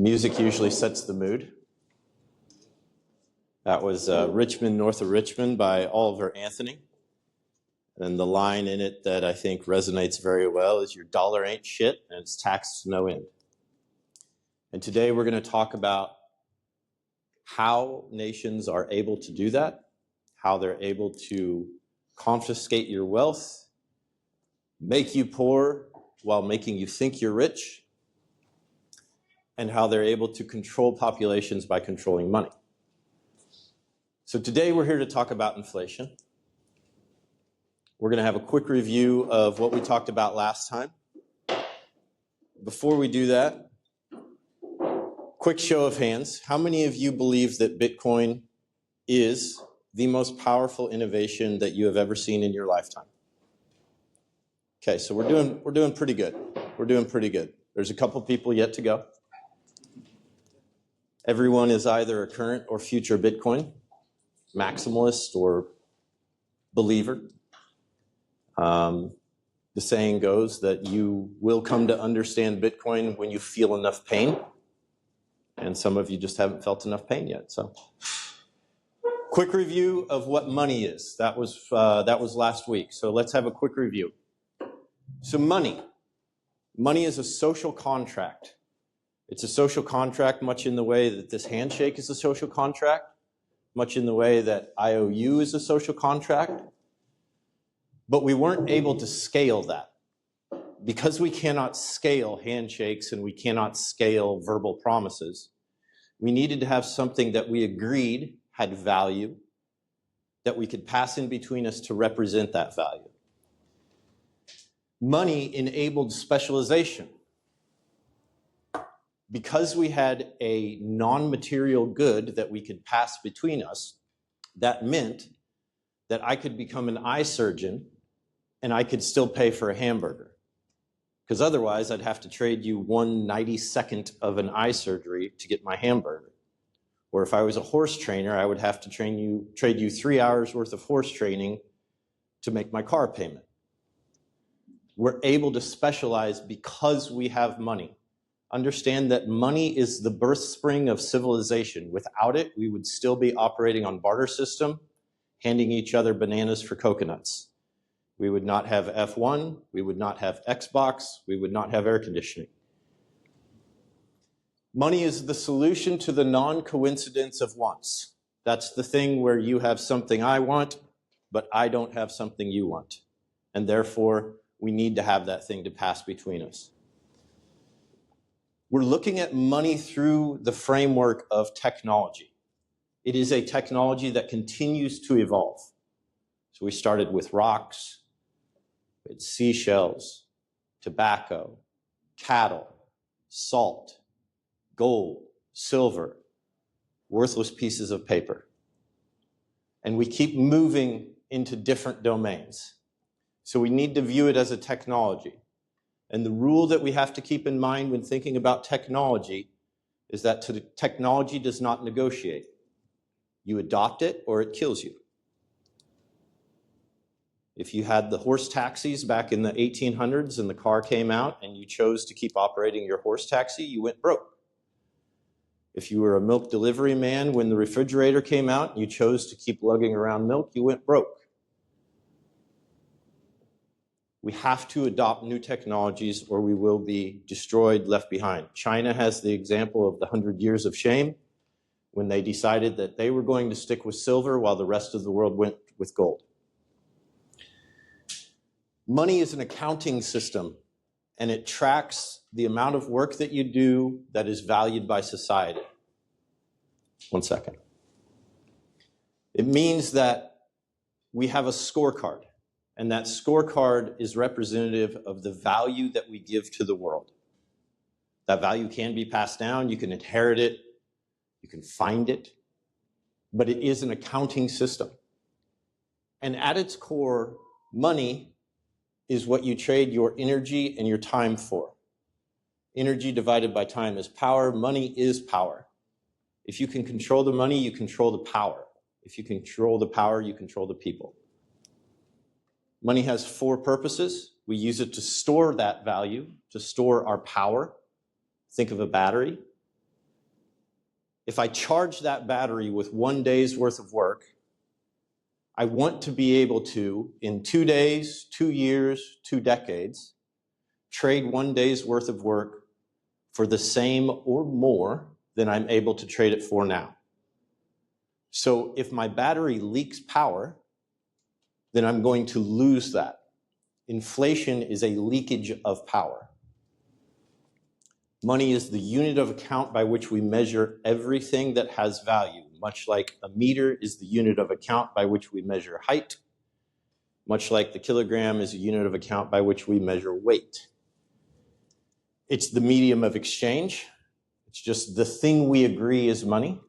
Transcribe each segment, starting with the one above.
Music usually sets the mood. That was Richmond, North of Richmond by Oliver Anthony. And the line in it that I think resonates very well is, your dollar ain't shit and it's taxed to no end. And today we're going to talk about how nations are able to do that, how they're able to confiscate your wealth, make you poor while making you think you're rich, and how they're able to control populations by controlling money. So today we're here to talk about inflation. We're going to have a quick review of what we talked about last time. Before we do that, quick show of hands. How many of you believe that Bitcoin is the most powerful innovation that you have ever seen in your lifetime? Okay, so we're doing pretty good. We're doing pretty good. There's a couple people yet to go. Everyone is either a current or future Bitcoin maximalist or believer. The saying goes that you will come to understand Bitcoin when you feel enough pain. And some of you just haven't felt enough pain yet. So, quick review of what money is. That was last week. So let's have a quick review. So money is a social contract. It's a social contract much in the way that this handshake is a social contract, much in the way that IOU is a social contract. But we weren't able to scale that. Because we cannot scale handshakes and we cannot scale verbal promises, we needed to have something that we agreed had value, that we could pass in between us to represent that value. Money enabled specialization. Because we had a non-material good that we could pass between us, that meant that I could become an eye surgeon and I could still pay for a hamburger. Because otherwise I'd have to trade you 1/92nd of an eye surgery to get my hamburger. Or if I was a horse trainer, I would have to trade you 3 hours worth of horse training to make my car payment. We're able to specialize because we have money. Understand that money is the birth spring of civilization. Without it, we would still be operating on barter system, handing each other bananas for coconuts. We would not have F1, we would not have Xbox, we would not have air conditioning. Money is the solution to the non-coincidence of wants. That's the thing where you have something I want, but I don't have something you want. And therefore, we need to have that thing to pass between us. We're looking at money through the framework of technology. It is a technology that continues to evolve. So we started with rocks, with seashells, tobacco, cattle, salt, gold, silver, worthless pieces of paper. And we keep moving into different domains. So we need to view it as a technology. And the rule that we have to keep in mind when thinking about technology is that technology does not negotiate. You adopt it or it kills you. If you had the horse taxis back in the 1800s and the car came out and you chose to keep operating your horse taxi, you went broke. If you were a milk delivery man when the refrigerator came out and you chose to keep lugging around milk, you went broke. We have to adopt new technologies or we will be destroyed, left behind. China has the example of the 100 years of shame when they decided that they were going to stick with silver while the rest of the world went with gold. Money is an accounting system and it tracks the amount of work that you do that is valued by society. One second. It means that we have a scorecard. And that scorecard is representative of the value that we give to the world. That value can be passed down, you can inherit it, you can find it, but it is an accounting system. And at its core, money is what you trade your energy and your time for. Energy divided by time is power, money is power. If you can control the money, you control the power. If you control the power, you control the people. Money has 4 purposes. We use it to store that value, to store our power. Think of a battery. If I charge that battery with 1 day's worth of work, I want to be able to, in 2 days, 2 years, 2 decades, trade 1 day's worth of work for the same or more than I'm able to trade it for now. So if my battery leaks power, then I'm going to lose that. Inflation is a leakage of power. Money is the unit of account by which we measure everything that has value, much like a meter is the unit of account by which we measure height, much like the kilogram is a unit of account by which we measure weight. It's the medium of exchange. It's just the thing we agree is money,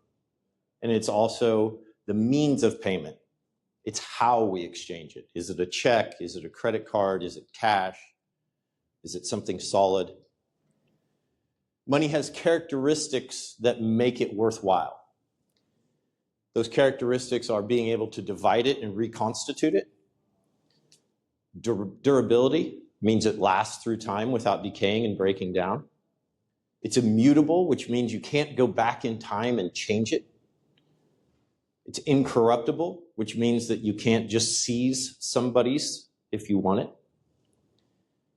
and it's also the means of payment. It's how we exchange it. Is it a check? Is it a credit card? Is it cash? Is it something solid? Money has characteristics that make it worthwhile. Those characteristics are being able to divide it and reconstitute it. Durability means it lasts through time without decaying and breaking down. It's immutable, which means you can't go back in time and change it. It's incorruptible, which means that you can't just seize somebody's if you want it.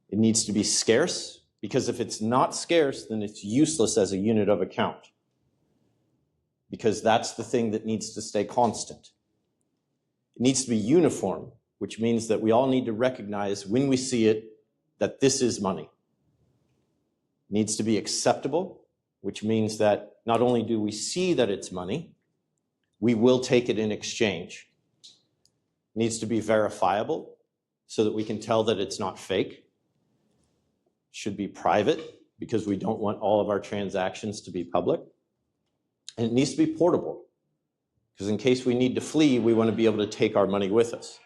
It needs to be scarce, because if it's not scarce, then it's useless as a unit of account, because that's the thing that needs to stay constant. It needs to be uniform, which means that we all need to recognize when we see it that this is money. It needs to be acceptable, which means that not only do we see that it's money, we will take it in exchange. It needs to be verifiable so that we can tell that it's not fake. Should be private because we don't want all of our transactions to be public. And it needs to be portable because in case we need to flee, we want to be able to take our money with us.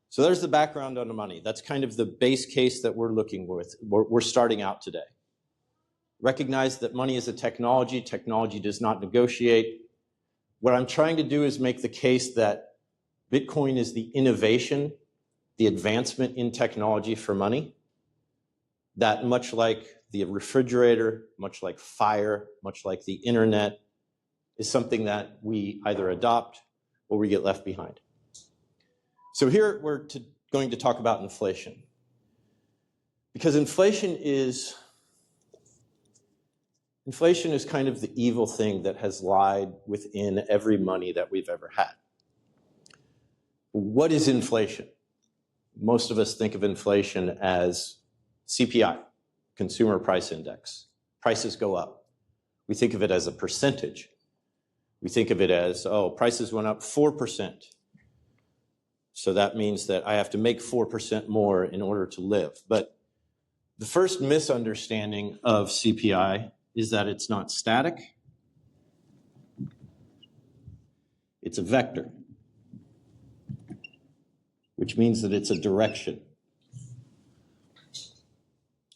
So there's the background on the money. That's kind of the base case that we're looking with. We're starting out today. Recognize that money is a technology. Technology does not negotiate. What I'm trying to do is make the case that Bitcoin is the innovation, the advancement in technology for money, that much like the refrigerator, much like fire, much like the internet, is something that we either adopt or we get left behind. So here we're going to talk about inflation. Because inflation is kind of the evil thing that has lied within every money that we've ever had. What is inflation? Most of us think of inflation as CPI, Consumer Price Index. Prices go up. We think of it as a percentage. We think of it as, oh, prices went up 4%. So that means that I have to make 4% more in order to live. But the first misunderstanding of CPI is that it's not static. It's a vector, which means that it's a direction.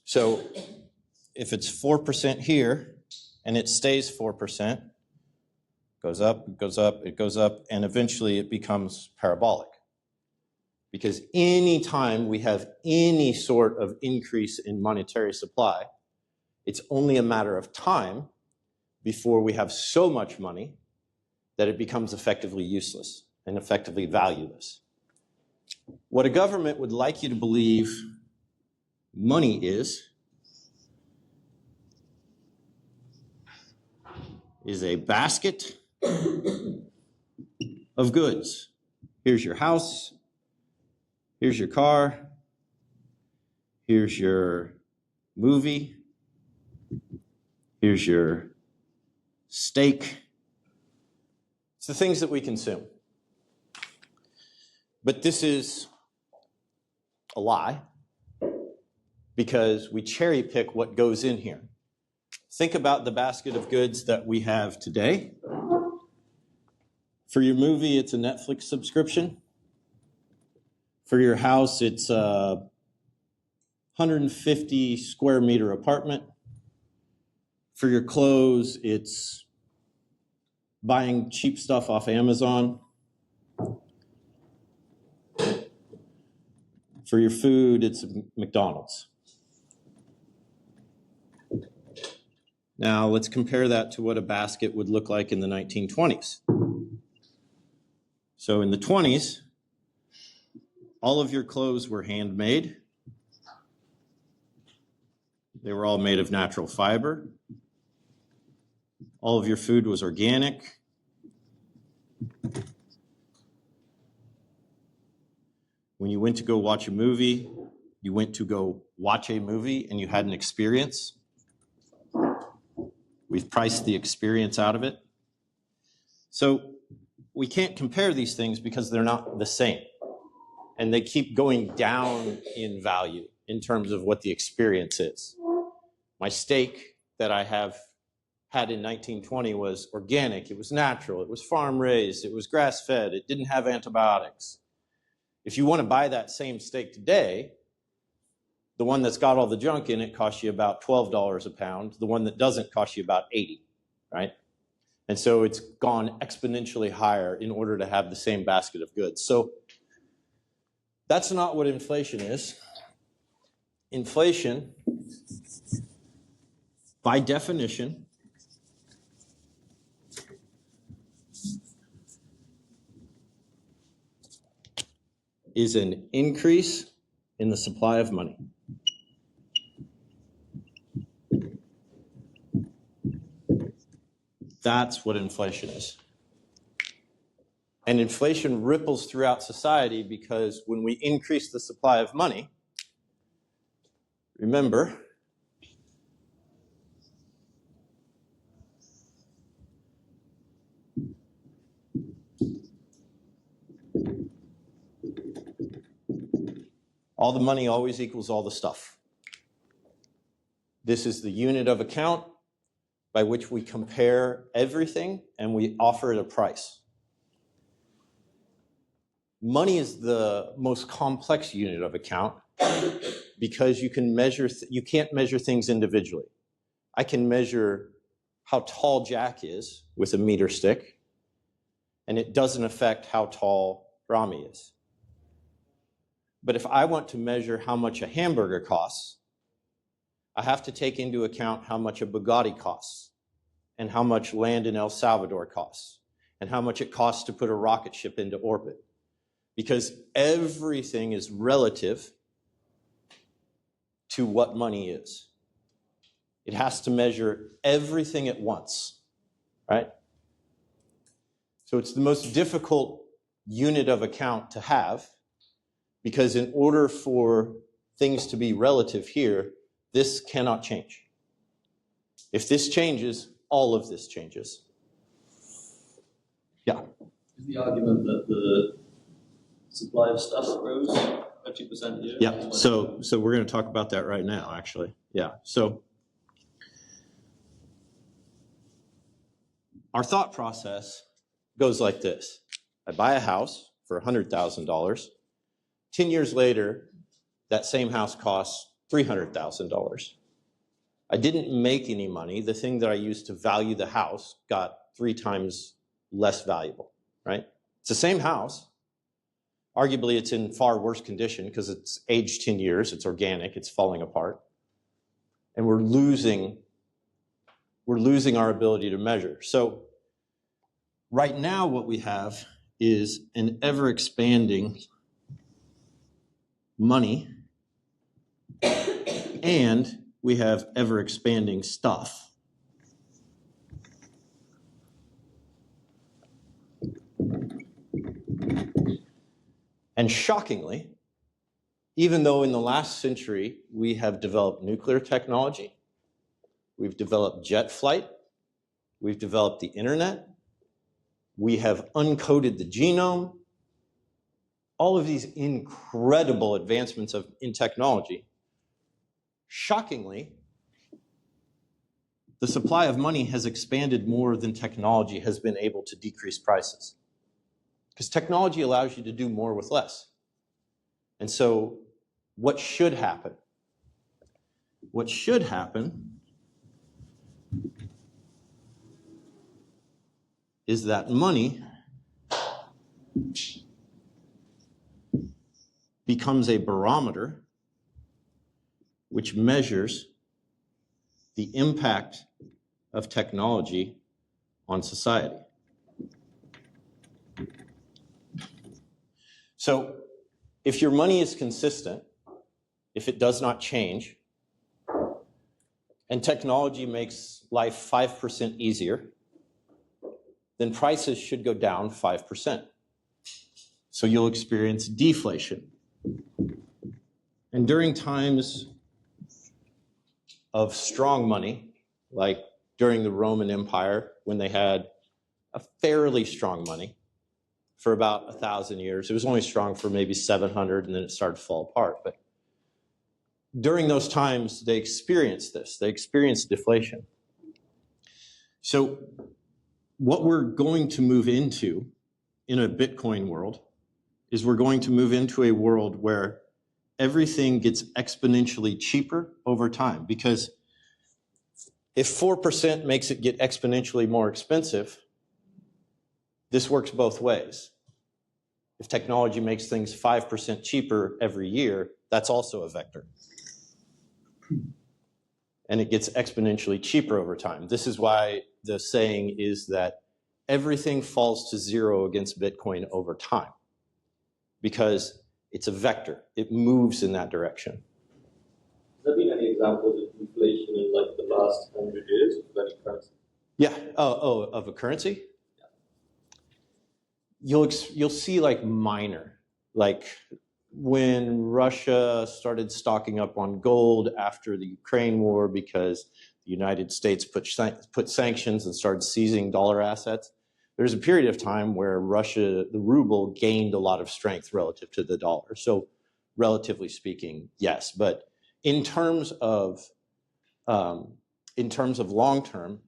So if it's 4% here and it stays 4%, goes up, it goes up, it goes up, and eventually it becomes parabolic. Because any time we have any sort of increase in monetary supply, it's only a matter of time before we have so much money that it becomes effectively useless and effectively valueless. What a government would like you to believe money is a basket of goods. Here's your house. Here's your car. Here's your movie. Here's your steak. It's the things that we consume. But this is a lie because we cherry pick what goes in here. Think about the basket of goods that we have today. For your movie, it's a Netflix subscription. For your house, it's a 150 square meter apartment. For your clothes, it's buying cheap stuff off Amazon. For your food, it's McDonald's. Now let's compare that to what a basket would look like in the 1920s. So in the 20s, all of your clothes were handmade. They were all made of natural fiber. All of your food was organic. When you went to go watch a movie, you went to go watch a movie and you had an experience. We've priced the experience out of it. So we can't compare these things because they're not the same. And they keep going down in value in terms of what the experience is. My steak that I had in 1920 was organic, it was natural, it was farm raised, it was grass fed, it didn't have antibiotics. If you want to buy that same steak today, the one that's got all the junk in it costs you about $12 a pound. The one that doesn't costs you about $80, right? And so it's gone exponentially higher in order to have the same basket of goods. So that's not what inflation is. Inflation, by definition, is an increase in the supply of money. That's what inflation is. And inflation ripples throughout society because when we increase the supply of money, remember, all the money always equals all the stuff. This is the unit of account by which we compare everything and we offer it a price. Money is the most complex unit of account because you can't measure things individually. I can measure how tall Jack is with a meter stick, and it doesn't affect how tall Rami is. But if I want to measure how much a hamburger costs, I have to take into account how much a Bugatti costs, and how much land in El Salvador costs, and how much it costs to put a rocket ship into orbit. Because everything is relative to what money is. It has to measure everything at once, right? So it's the most difficult unit of account to have, because in order for things to be relative here, this cannot change. If this changes, all of this changes. Yeah? Is the argument that the supply of stuff grows 50% a year? Yeah, so we're going to talk about that right now, actually. Yeah, so our thought process goes like this. I buy a house for $100,000. 10 years later, that same house costs $300,000. I didn't make any money. The thing that I used to value the house got 3 times less valuable, right? It's the same house. Arguably, it's in far worse condition because it's aged 10 years, it's organic, it's falling apart. And we're losing our ability to measure. So right now what we have is an ever-expanding money, and we have ever-expanding stuff. And shockingly, even though in the last century we have developed nuclear technology, we've developed jet flight, we've developed the internet, we have uncoded the genome, all of these incredible advancements in technology, shockingly, the supply of money has expanded more than technology has been able to decrease prices. Because technology allows you to do more with less. And so what should happen? What should happen is that money becomes a barometer which measures the impact of technology on society. So if your money is consistent, if it does not change, and technology makes life 5% easier, then prices should go down 5%. So you'll experience deflation. And during times of strong money, like during the Roman Empire, when they had a fairly strong money for about 1,000 years, it was only strong for maybe 700, and then it started to fall apart. But during those times, they experienced this. They experienced deflation. So what we're going to move into in a Bitcoin world is we're going to move into a world where everything gets exponentially cheaper over time. Because if 4% makes it get exponentially more expensive, this works both ways. If technology makes things 5% cheaper every year, that's also a vector. And it gets exponentially cheaper over time. This is why the saying is that everything falls to zero against Bitcoin over time, because it's a vector. It moves in that direction. Have there been any examples of inflation in like the last 100 years of any currency? Yeah. Of a currency? Yeah. You'll see like minor, like when Russia started stocking up on gold after the Ukraine war because the United States put sanctions and started seizing dollar assets. There's a period of time where Russia, the ruble, gained a lot of strength relative to the dollar. So relatively speaking, yes. But in terms of long term,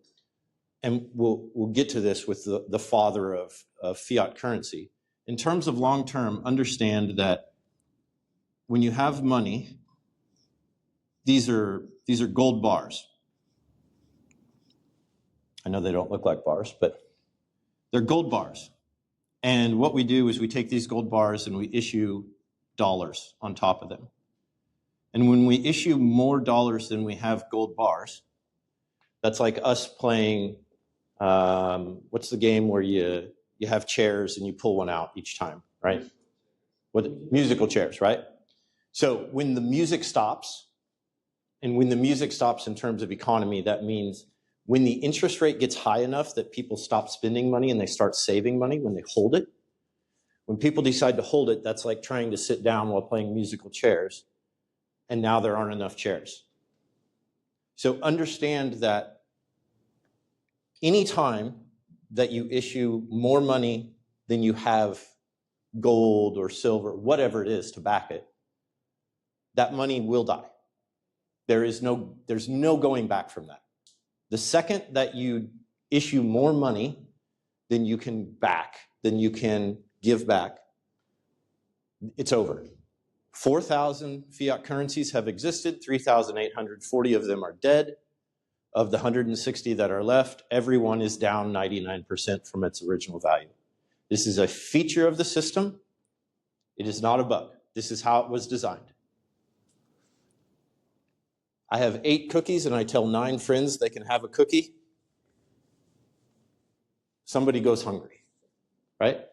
and we'll get to this with the father of fiat currency. In terms of long term, understand that when you have money, these are gold bars. I know they don't look like bars, but they're gold bars. And what we do is we take these gold bars and we issue dollars on top of them. And when we issue more dollars than we have gold bars, that's like us playing, what's the game where you have chairs and you pull one out each time, right? Musical chairs, right? So when the music stops, and when the music stops in terms of economy, that means when the interest rate gets high enough that people stop spending money and they start saving money when they hold it. When people decide to hold it, that's like trying to sit down while playing musical chairs, and now there aren't enough chairs. So understand that any time that you issue more money than you have gold or silver, whatever it is to back it, that money will die. There's no going back from that. The second that you issue more money than you can back, than you can give back, it's over. 4,000 fiat currencies have existed, 3,840 of them are dead. Of the 160 that are left, everyone is down 99% from its original value. This is a feature of the system. It is not a bug. This is how it was designed. I have 8 cookies and I tell 9 friends they can have a cookie. Somebody goes hungry, right?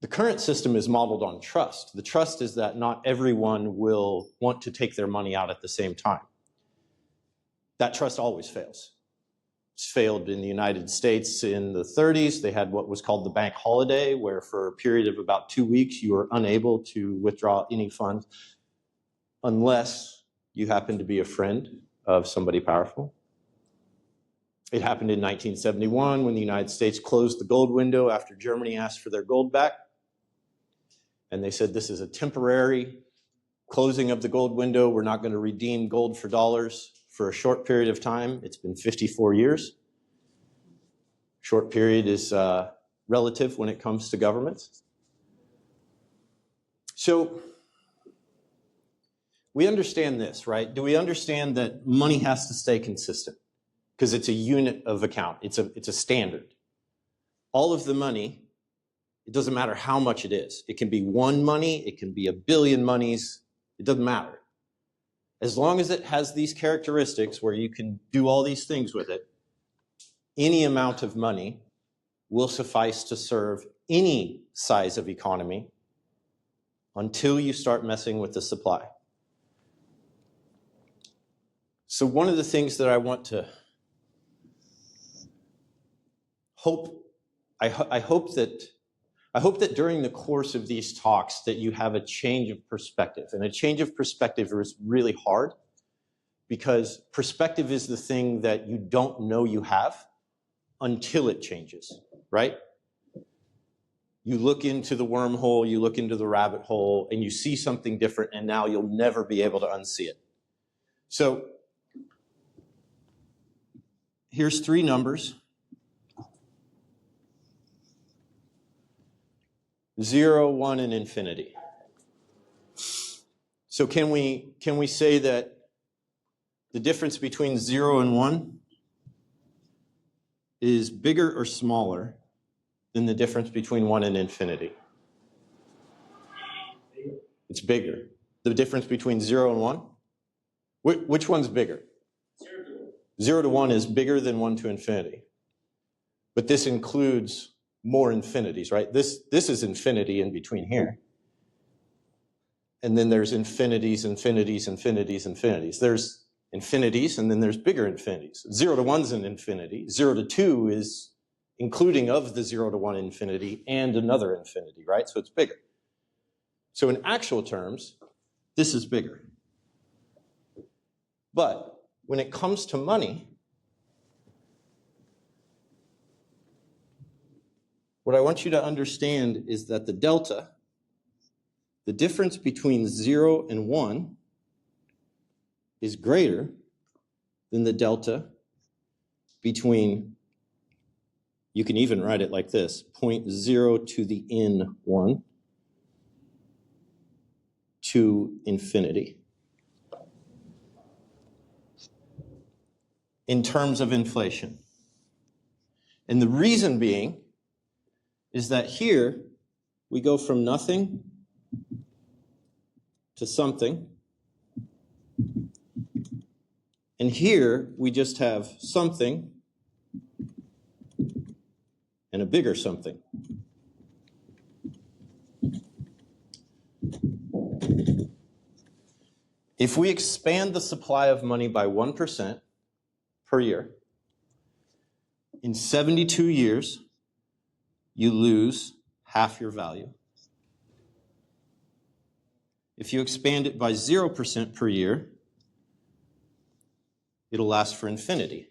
The current system is modeled on trust. The trust is that not everyone will want to take their money out at the same time. That trust always fails. It's failed in the United States in the 30s. They had what was called the bank holiday, where for a period of about 2 weeks, you were unable to withdraw any funds unless you happen to be a friend of somebody powerful. It happened in 1971 when the United States closed the gold window after Germany asked for their gold back. And they said, this is a temporary closing of the gold window. We're not going to redeem gold for dollars for a short period of time. It's been 54 years. Short period is relative when it comes to governments. So we understand this, right? Do we understand that money has to stay consistent? Because it's a unit of account. It's a standard. All of the money, it doesn't matter how much it is. It can be one money. It can be a billion monies. It doesn't matter. As long as it has these characteristics where you can do all these things with it, any amount of money will suffice to serve any size of economy until you start messing with the supply. So one of the things that I want to I hope that during the course of these talks that you have a change of perspective. And a change of perspective is really hard because perspective is the thing that you don't know you have until it changes, right? You look into the wormhole, you look into the rabbit hole, and you see something different, and now you'll never be able to unsee it. So here's 3 numbers. 0, 1, and infinity. So can we say that the difference between 0 and 1 is bigger or smaller than the difference between 1 and infinity? It's bigger. The difference between 0 and 1? Which one's bigger? 0 to 1. 0 to 1 is bigger than 1 to infinity. But this includes more infinities, right? This is infinity in between here. And then there's infinities, infinities, infinities, infinities. There's infinities, and then there's bigger infinities. 0 to 1 is an infinity. 0 to 2 is including of the 0 to 1 infinity and another infinity, right? So it's bigger. So in actual terms, this is bigger. But when it comes to money, what I want you to understand is that the delta, the difference between 0 and 1, is greater than the delta between, you can even write it like this, 0.0 to the n 1 to infinity. In terms of inflation. And the reason being is that here we go from nothing to something. And here we just have something and a bigger something. If we expand the supply of money by 1% per year, in 72 years, you lose half your value. If you expand it by 0% per year, it'll last for infinity.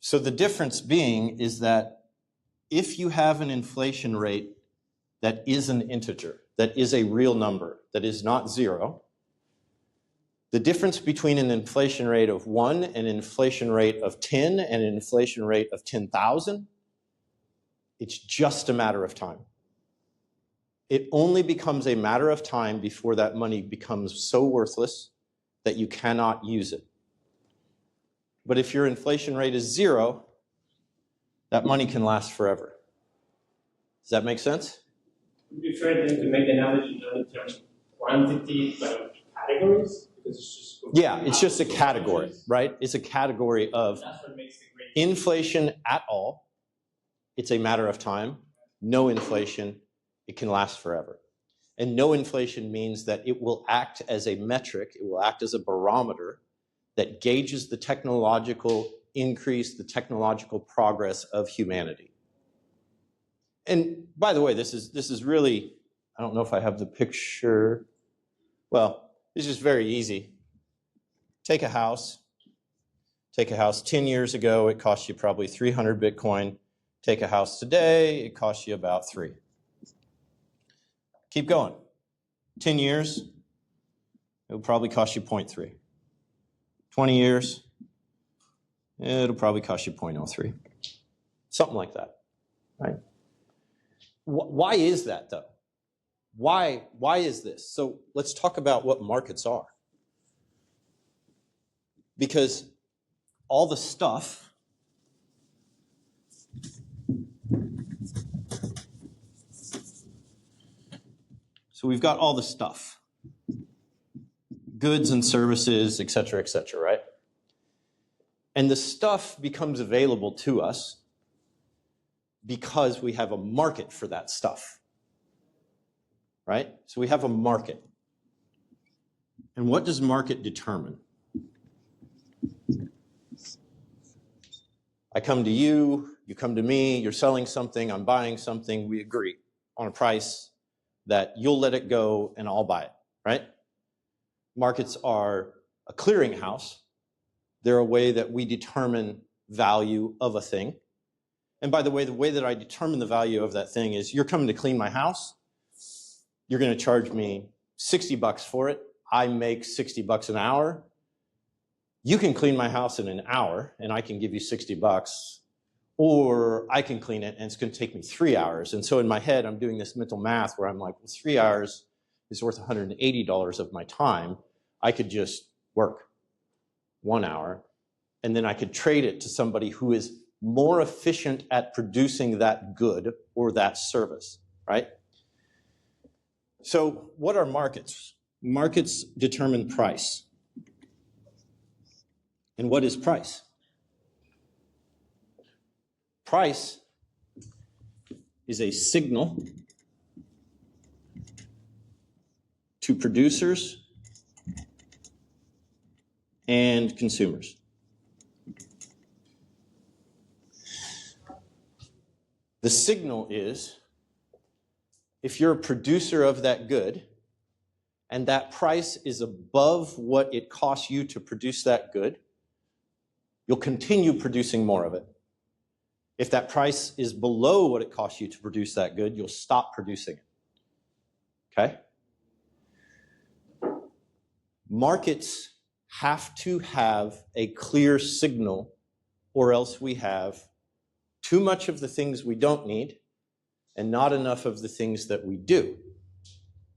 So the difference being is that if you have an inflation rate that is an integer, that is a real number, that is not 0, the difference between an inflation rate of 1 and an inflation rate of 10 and an inflation rate of 10,000, it's just a matter of time. It only becomes a matter of time before that money becomes so worthless that you cannot use it. But if your inflation rate is 0, that money can last forever. Does that make sense? Would it be fair then to make the analogy in terms of quantity, like categories? Because it's just it's just a category, right? It's a category of inflation at all. It's a matter of time. No inflation, it can last forever. And no inflation means that it will act as a metric, it will act as a barometer that gauges the technological increase, the technological progress of humanity. And by the way, this is really, I don't know if I have the picture. Well, it's just very easy. Take a house. 10 years ago, it cost you probably 300 Bitcoin. Take a house today, it costs you about 3. Keep going. 10 years, it'll probably cost you 0.3. 20 years, it'll probably cost you 0.03. Something like that, right? Why is that, though? Why is this? So let's talk about what markets are. Because all the stuff so we've got all the stuff, goods and services, et cetera, right? And the stuff becomes available to us because we have a market for that stuff, right? So we have a market. And what does market determine? I come to you, you come to me, you're selling something, I'm buying something, we agree on a price that you'll let it go and I'll buy it, right? Markets are a clearinghouse. They're a way that we determine value of a thing. And by the way that I determine the value of that thing is you're coming to clean my house. You're going to charge me $60 for it. I make $60 an hour. You can clean my house in an hour and I can give you $60, or I can clean it and it's going to take me 3 hours. And so in my head, I'm doing this mental math where I'm like, well, 3 hours is worth $180 of my time. I could just work 1 hour and then I could trade it to somebody who is more efficient at producing that good or that service, right? So what are markets? Markets determine price. And what is price? Price is a signal to producers and consumers. The signal is, if you're a producer of that good, and that price is above what it costs you to produce that good, you'll continue producing more of it. If that price is below what it costs you to produce that good, you'll stop producing it. Okay? Markets have to have a clear signal, or else we have too much of the things we don't need and not enough of the things that we do.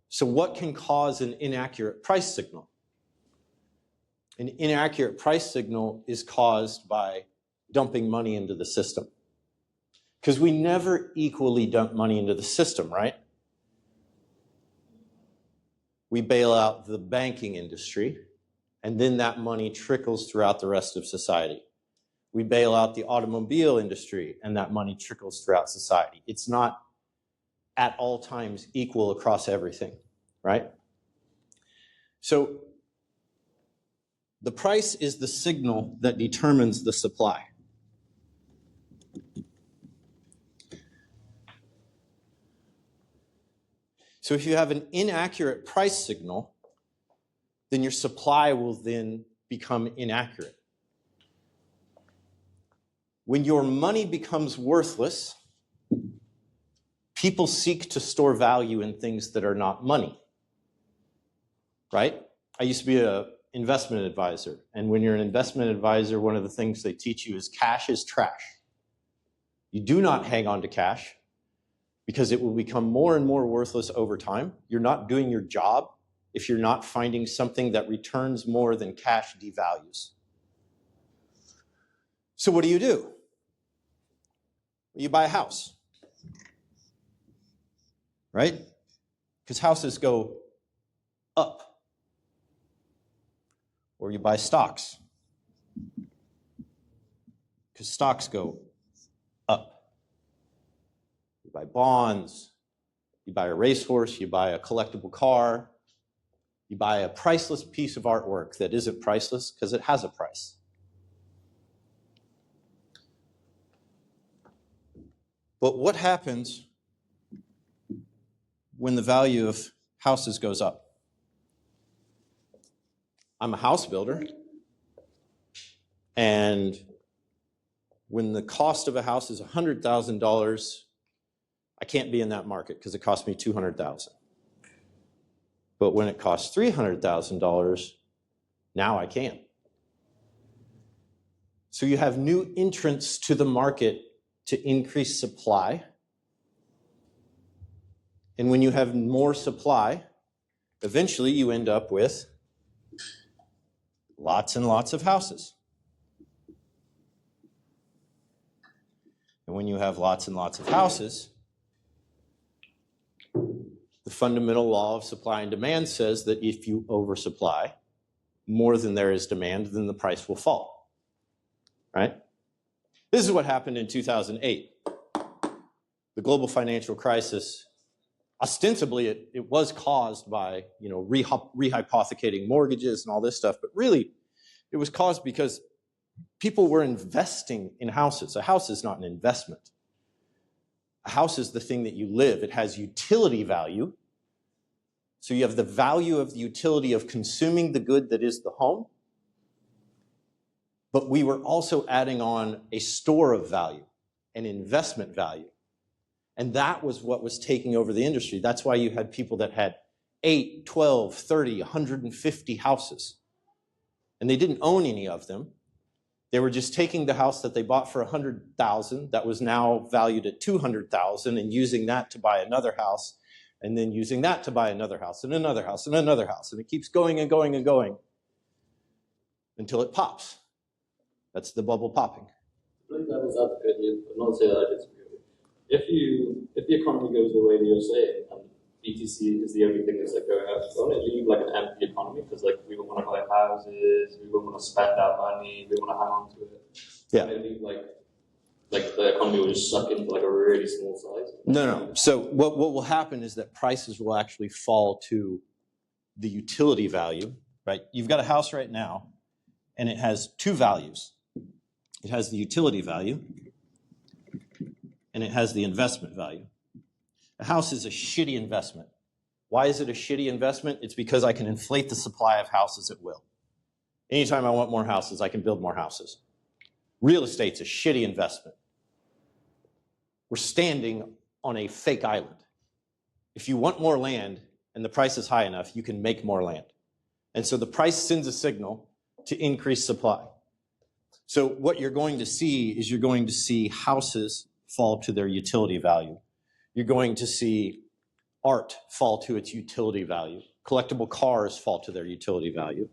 So what can cause an inaccurate price signal? An inaccurate price signal is caused by dumping money into the system. Because we never equally dump money into the system, right? We bail out the banking industry, and then that money trickles throughout the rest of society. We bail out the automobile industry, and that money trickles throughout society. It's not at all times equal across everything, right? So the price is the signal that determines the supply. So if you have an inaccurate price signal, then your supply will then become inaccurate. When your money becomes worthless, people seek to store value in things that are not money, right? I used to be an investment advisor, and when you're an investment advisor, one of the things they teach you is cash is trash. You do not hang on to cash because it will become more and more worthless over time. You're not doing your job if you're not finding something that returns more than cash devalues. So what do? You buy a house, right? Because houses go up. Or you buy stocks, because stocks go up. You buy bonds, you buy a racehorse, you buy a collectible car, you buy a priceless piece of artwork that isn't priceless because it has a price. But what happens when the value of houses goes up? I'm a house builder, and when the cost of a house is $100,000, I can't be in that market because it cost me $200,000. But when it costs $300,000, now I can. So you have new entrants to the market to increase supply. And when you have more supply, eventually you end up with lots and lots of houses. And when you have lots and lots of houses, the fundamental law of supply and demand says that if you oversupply more than there is demand, then the price will fall. right? This is what happened in 2008. The global financial crisis, ostensibly it was caused by, rehypothecating mortgages and all this stuff, but really it was caused because people were investing in houses. A house is not an investment. A house is the thing that you live. It has utility value. So you have the value of the utility of consuming the good that is the home, but we were also adding on a store of value, an investment value. And that was what was taking over the industry. That's why you had people that had 8, 12, 30, 150 houses. And they didn't own any of them. They were just taking the house that they bought for $100,000 that was now valued at $200,000 and using that to buy another house, and then using that to buy another house and another house and another house. And it keeps going and going and going until it pops. That's the bubble popping. Play devil's advocate here, but not say that I disagree with you. If the economy goes the way that you're saying, and BTC is the only thing that's like going up, won't it leave like an empty economy? Because like we don't want to buy houses, we don't want to spend our money, we want to hang on to it. Yeah. Maybe like the economy will just suck into like a really small size. No. So what will happen is that prices will actually fall to the utility value, right? You've got a house right now, and it has two values. It has the utility value, and it has the investment value. A house is a shitty investment. Why is it a shitty investment? It's because I can inflate the supply of houses at will. Anytime I want more houses, I can build more houses. Real estate's a shitty investment. We're standing on a fake island. If you want more land and the price is high enough, you can make more land. And so the price sends a signal to increase supply. So what you're going to see is you're going to see houses fall to their utility value. You're going to see art fall to its utility value. Collectible cars fall to their utility value.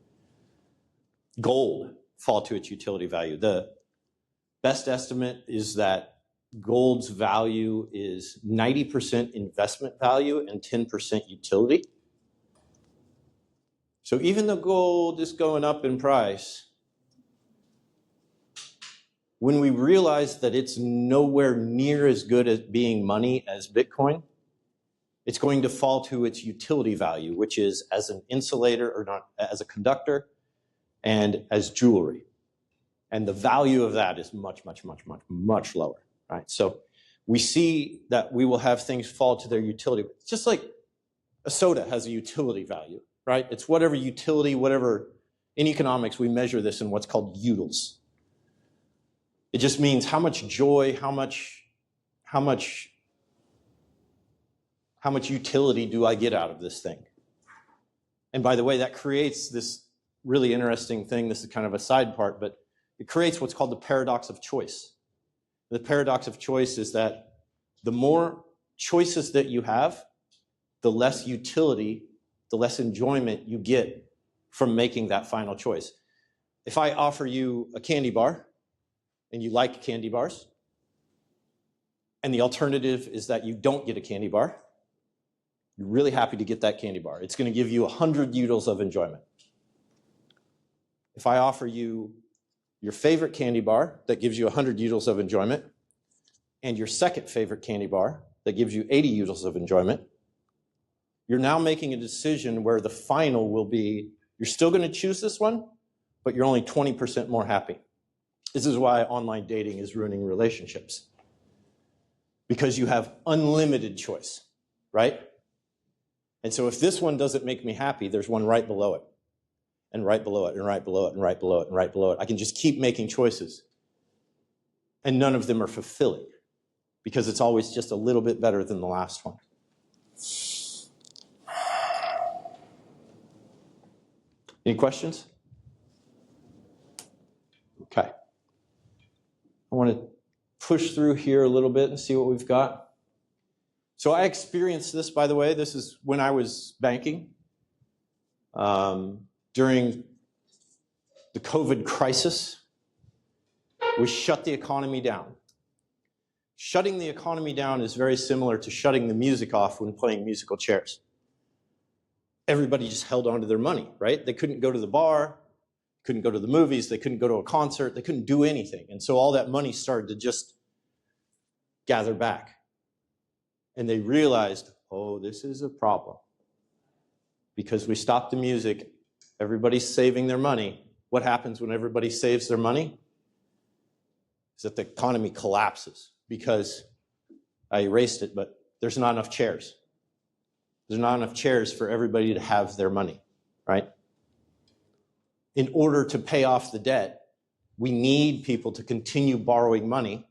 Gold fall to its utility value. The best estimate is that gold's value is 90% investment value and 10% utility. So even though gold is going up in price, when we realize that it's nowhere near as good at being money as Bitcoin, it's going to fall to its utility value, which is as an insulator or not, as a conductor and as jewelry. And the value of that is much, much, much, much, much lower, right? So we see that we will have things fall to their utility. It's just like a soda has a utility value, right? It's whatever utility, whatever, in economics, we measure this in what's called utils. It just means how much joy, how much utility do I get out of this thing? And by the way, that creates this really interesting thing. This is kind of a side part, but it creates what's called the paradox of choice. The paradox of choice is that the more choices that you have, the less utility, the less enjoyment you get from making that final choice. If I offer you a candy bar, and you like candy bars, and the alternative is that you don't get a candy bar, you're really happy to get that candy bar. It's going to give you 100 utils of enjoyment. If I offer you your favorite candy bar that gives you 100 utils of enjoyment, and your second favorite candy bar that gives you 80 utils of enjoyment, you're now making a decision where the final will be, you're still going to choose this one, but you're only 20% more happy. This is why online dating is ruining relationships. Because you have unlimited choice, right? And so if this one doesn't make me happy, there's one right below it, and right below it, and right below it, and right below it, and right below it. I can just keep making choices. And none of them are fulfilling, because it's always just a little bit better than the last one. Any questions? Okay. I want to push through here a little bit and see what we've got. So I experienced this, by the way. This is when I was banking during the COVID crisis. We shut the economy down. Shutting the economy down is very similar to shutting the music off when playing musical chairs. Everybody just held on to their money, right? They couldn't go to the bar. Couldn't go to the movies, they couldn't go to a concert, they couldn't do anything. And so all that money started to just gather back. And they realized, oh, this is a problem. Because we stopped the music, everybody's saving their money. What happens when everybody saves their money? Is that the economy collapses because, I erased it, but there's not enough chairs. There's not enough chairs for everybody to have their money, right? In order to pay off the debt, we need people to continue borrowing money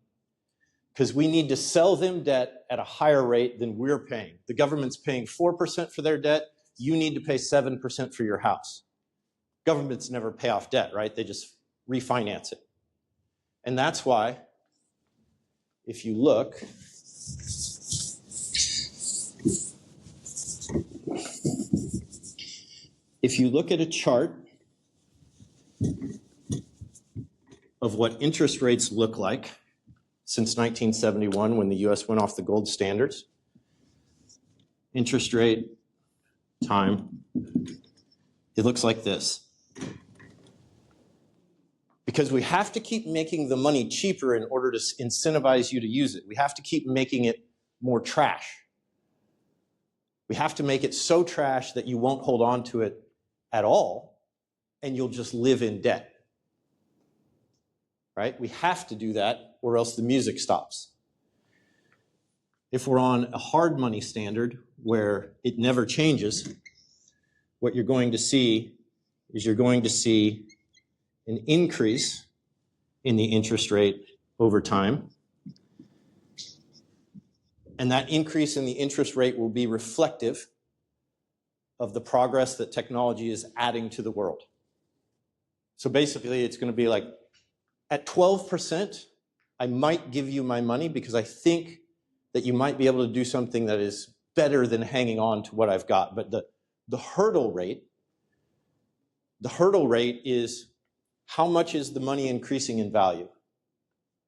because we need to sell them debt at a higher rate than we're paying. The government's paying 4% for their debt. You need to pay 7% for your house. Governments never pay off debt, right? They just refinance it. And that's why, if you look, at a chart of what interest rates look like since 1971 when the US went off the gold standards, interest rate time, it looks like this. Because we have to keep making the money cheaper in order to incentivize you to use it. We have to keep making it more trash. We have to make it so trash that you won't hold on to it at all, and you'll just live in debt. Right? We have to do that, or else the music stops. If we're on a hard money standard where it never changes, what you're going to see is an increase in the interest rate over time. And that increase in the interest rate will be reflective of the progress that technology is adding to the world. So basically, it's going to be like, at 12%, I might give you my money because I think that you might be able to do something that is better than hanging on to what I've got. But the hurdle rate is how much is the money increasing in value?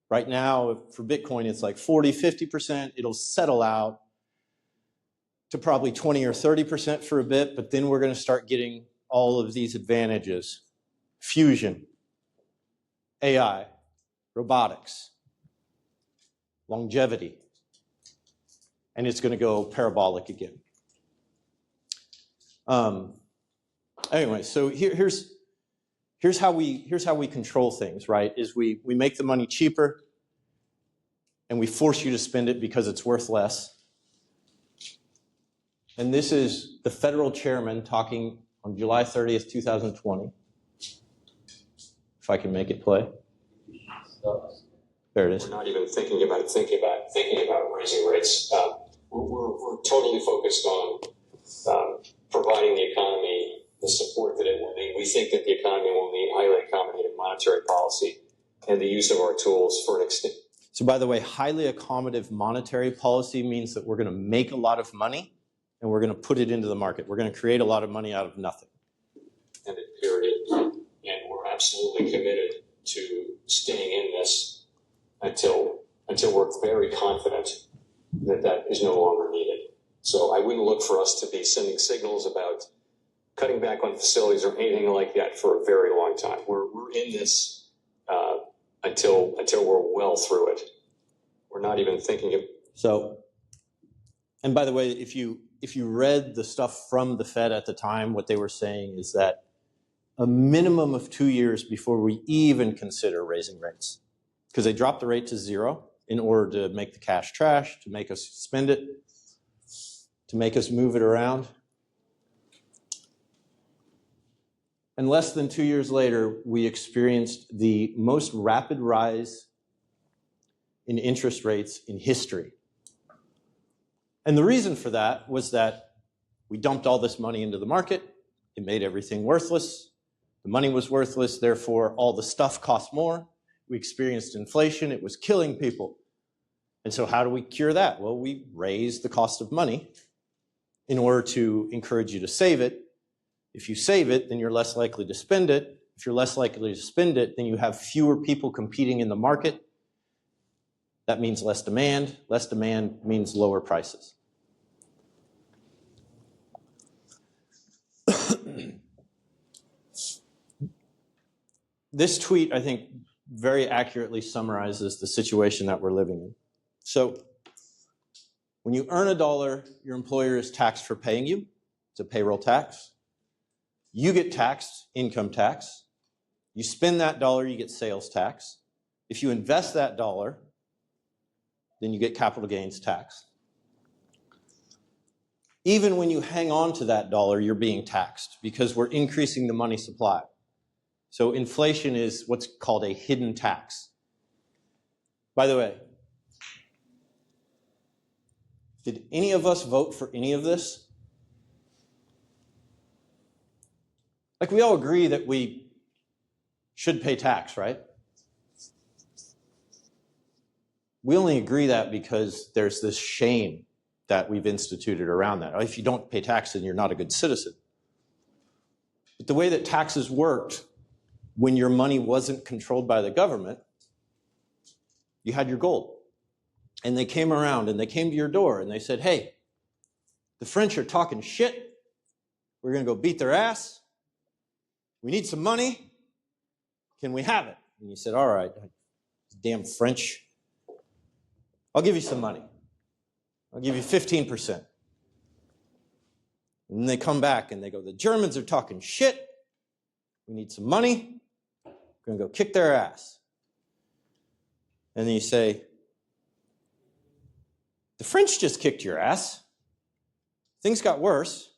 Right now, for Bitcoin, it's like 40, 50%. It'll settle out to probably 20 or 30% for a bit, but then we're going to start getting all of these advantages. Fusion, AI, robotics, longevity, and it's going to go parabolic again. Anyway, so here's how we control things, right? Is we make the money cheaper and we force you to spend it because it's worth less. And this is the federal chairman talking on July 30th, 2020. If I can make it play. There it is. We're not even thinking about raising rates. We're totally focused on providing the economy the support that it will need. We think that the economy will need highly accommodative monetary policy and the use of our tools for an extent. So by the way, highly accommodative monetary policy means that we're going to make a lot of money and we're going to put it into the market. We're going to create a lot of money out of nothing. And period. And we're absolutely committed to staying in this until we're very confident that that is no longer needed. So I wouldn't look for us to be sending signals about cutting back on facilities or anything like that for a very long time. We're in this until we're well through it. We're not even thinking of. So, and by the way, if you read the stuff from the Fed at the time, what they were saying is that a minimum of 2 years before we even consider raising rates, because they dropped the rate to 0 in order to make the cash trash, to make us spend it, to make us move it around. And less than 2 years later, we experienced the most rapid rise in interest rates in history. And the reason for that was that we dumped all this money into the market. It made everything worthless. The money was worthless, therefore all the stuff cost more. We experienced inflation. It was killing people. And so how do we cure that? Well, we raise the cost of money in order to encourage you to save it. If you save it, then you're less likely to spend it. If you're less likely to spend it, then you have fewer people competing in the market. That means less demand. Less demand means lower prices. this tweet, I think, very accurately summarizes the situation that we're living in. So when you earn $1, your employer is taxed for paying you. It's a payroll tax. You get taxed, income tax. You spend that dollar, you get sales tax. If you invest that dollar, then you get capital gains tax. Even when you hang on to that dollar, you're being taxed because we're increasing the money supply. So inflation is what's called a hidden tax. By the way, did any of us vote for any of this? Like, we all agree that we should pay tax, right? We only agree that because there's this shame that we've instituted around that. If you don't pay tax, then you're not a good citizen. But the way that taxes worked when your money wasn't controlled by the government, you had your gold. And they came around and they came to your door and they said, hey, the French are talking shit. We're going to go beat their ass. We need some money. Can we have it? And you said, all right, damn French. I'll give you some money. I'll give you 15%. And then they come back and they go, the Germans are talking shit. We need some money. We're going to go kick their ass. And then you say, the French just kicked your ass. Things got worse.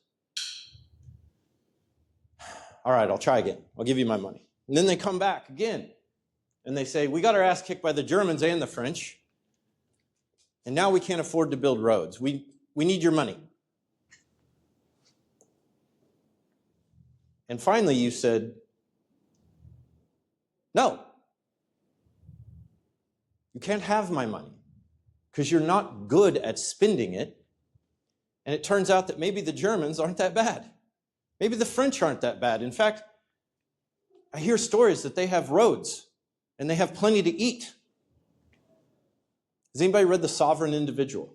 All right, I'll try again. I'll give you my money. And then they come back again. And they say, we got our ass kicked by the Germans and the French. And now we can't afford to build roads. We need your money. And finally you said, no. You can't have my money because you're not good at spending it. And it turns out that maybe the Germans aren't that bad. Maybe the French aren't that bad. In fact, I hear stories that they have roads and they have plenty to eat. Has anybody read The Sovereign Individual?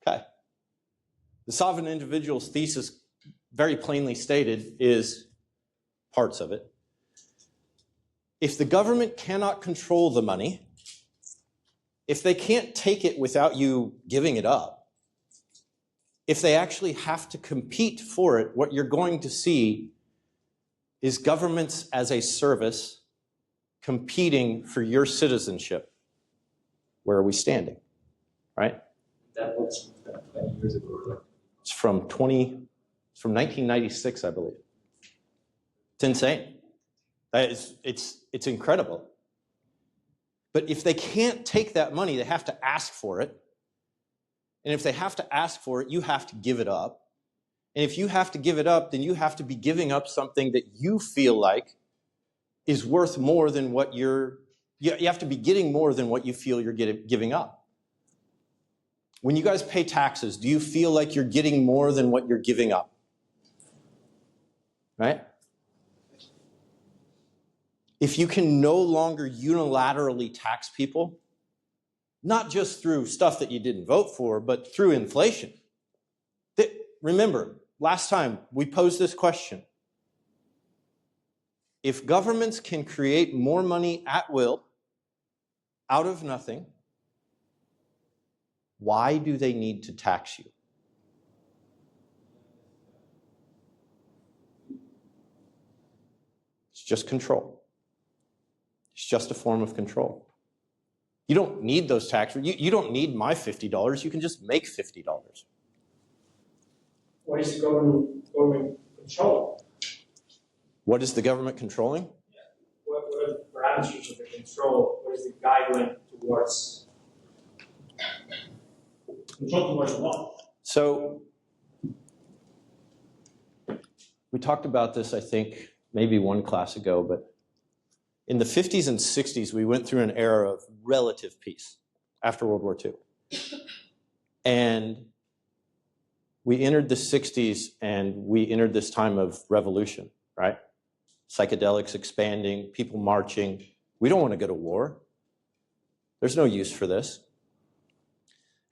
Okay. The Sovereign Individual's thesis, very plainly stated, is parts of it. If the government cannot control the money, if they can't take it without you giving it up, if they actually have to compete for it, what you're going to see is governments as a service competing for your citizenship. Where are we standing? Right? That was 20 years ago. It's from 1996, I believe. It's insane. It's incredible. But if they can't take that money, they have to ask for it. And if they have to ask for it, you have to give it up. And if you have to give it up, then you have to be giving up something that you feel like is worth more than what you have to be getting more than what you feel you're giving up. When you guys pay taxes, do you feel like you're getting more than what you're giving up? Right? If you can no longer unilaterally tax people, not just through stuff that you didn't vote for, but through inflation. Remember, last time we posed this question. If governments can create more money at will, out of nothing, why do they need to tax you? It's just control. It's just a form of control. You don't need those taxes. You don't need my $50. You can just make $50. What is the government controlling? What is the government controlling? What are the parameters of the control? What is the guideline towards control towards what? So we talked about this, I think, maybe one class ago, but in the 50s and 60s, we went through an era of relative peace after World War II. And we entered the 60s and we entered this time of revolution, right? Psychedelics expanding, people marching. We don't want to go to war. There's no use for this.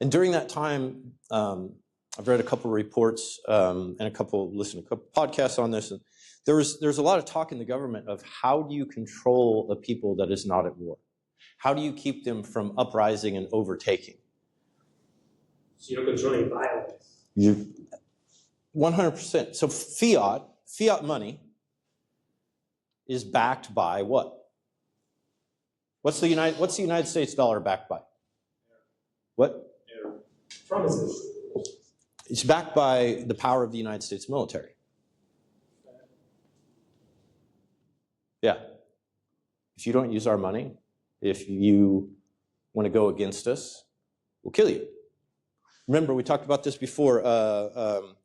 And during that time, I've read a couple of reports and listened to a couple podcasts on this. And There's a lot of talk in the government of how do you control a people that is not at war? How do you keep them from uprising and overtaking? So you're controlling violence. 100%. So fiat money is backed by what? What's the United States dollar backed by? What? Promises. It's backed by the power of the United States military. Yeah. If you don't use our money, if you want to go against us, we'll kill you. Remember, we talked about this before.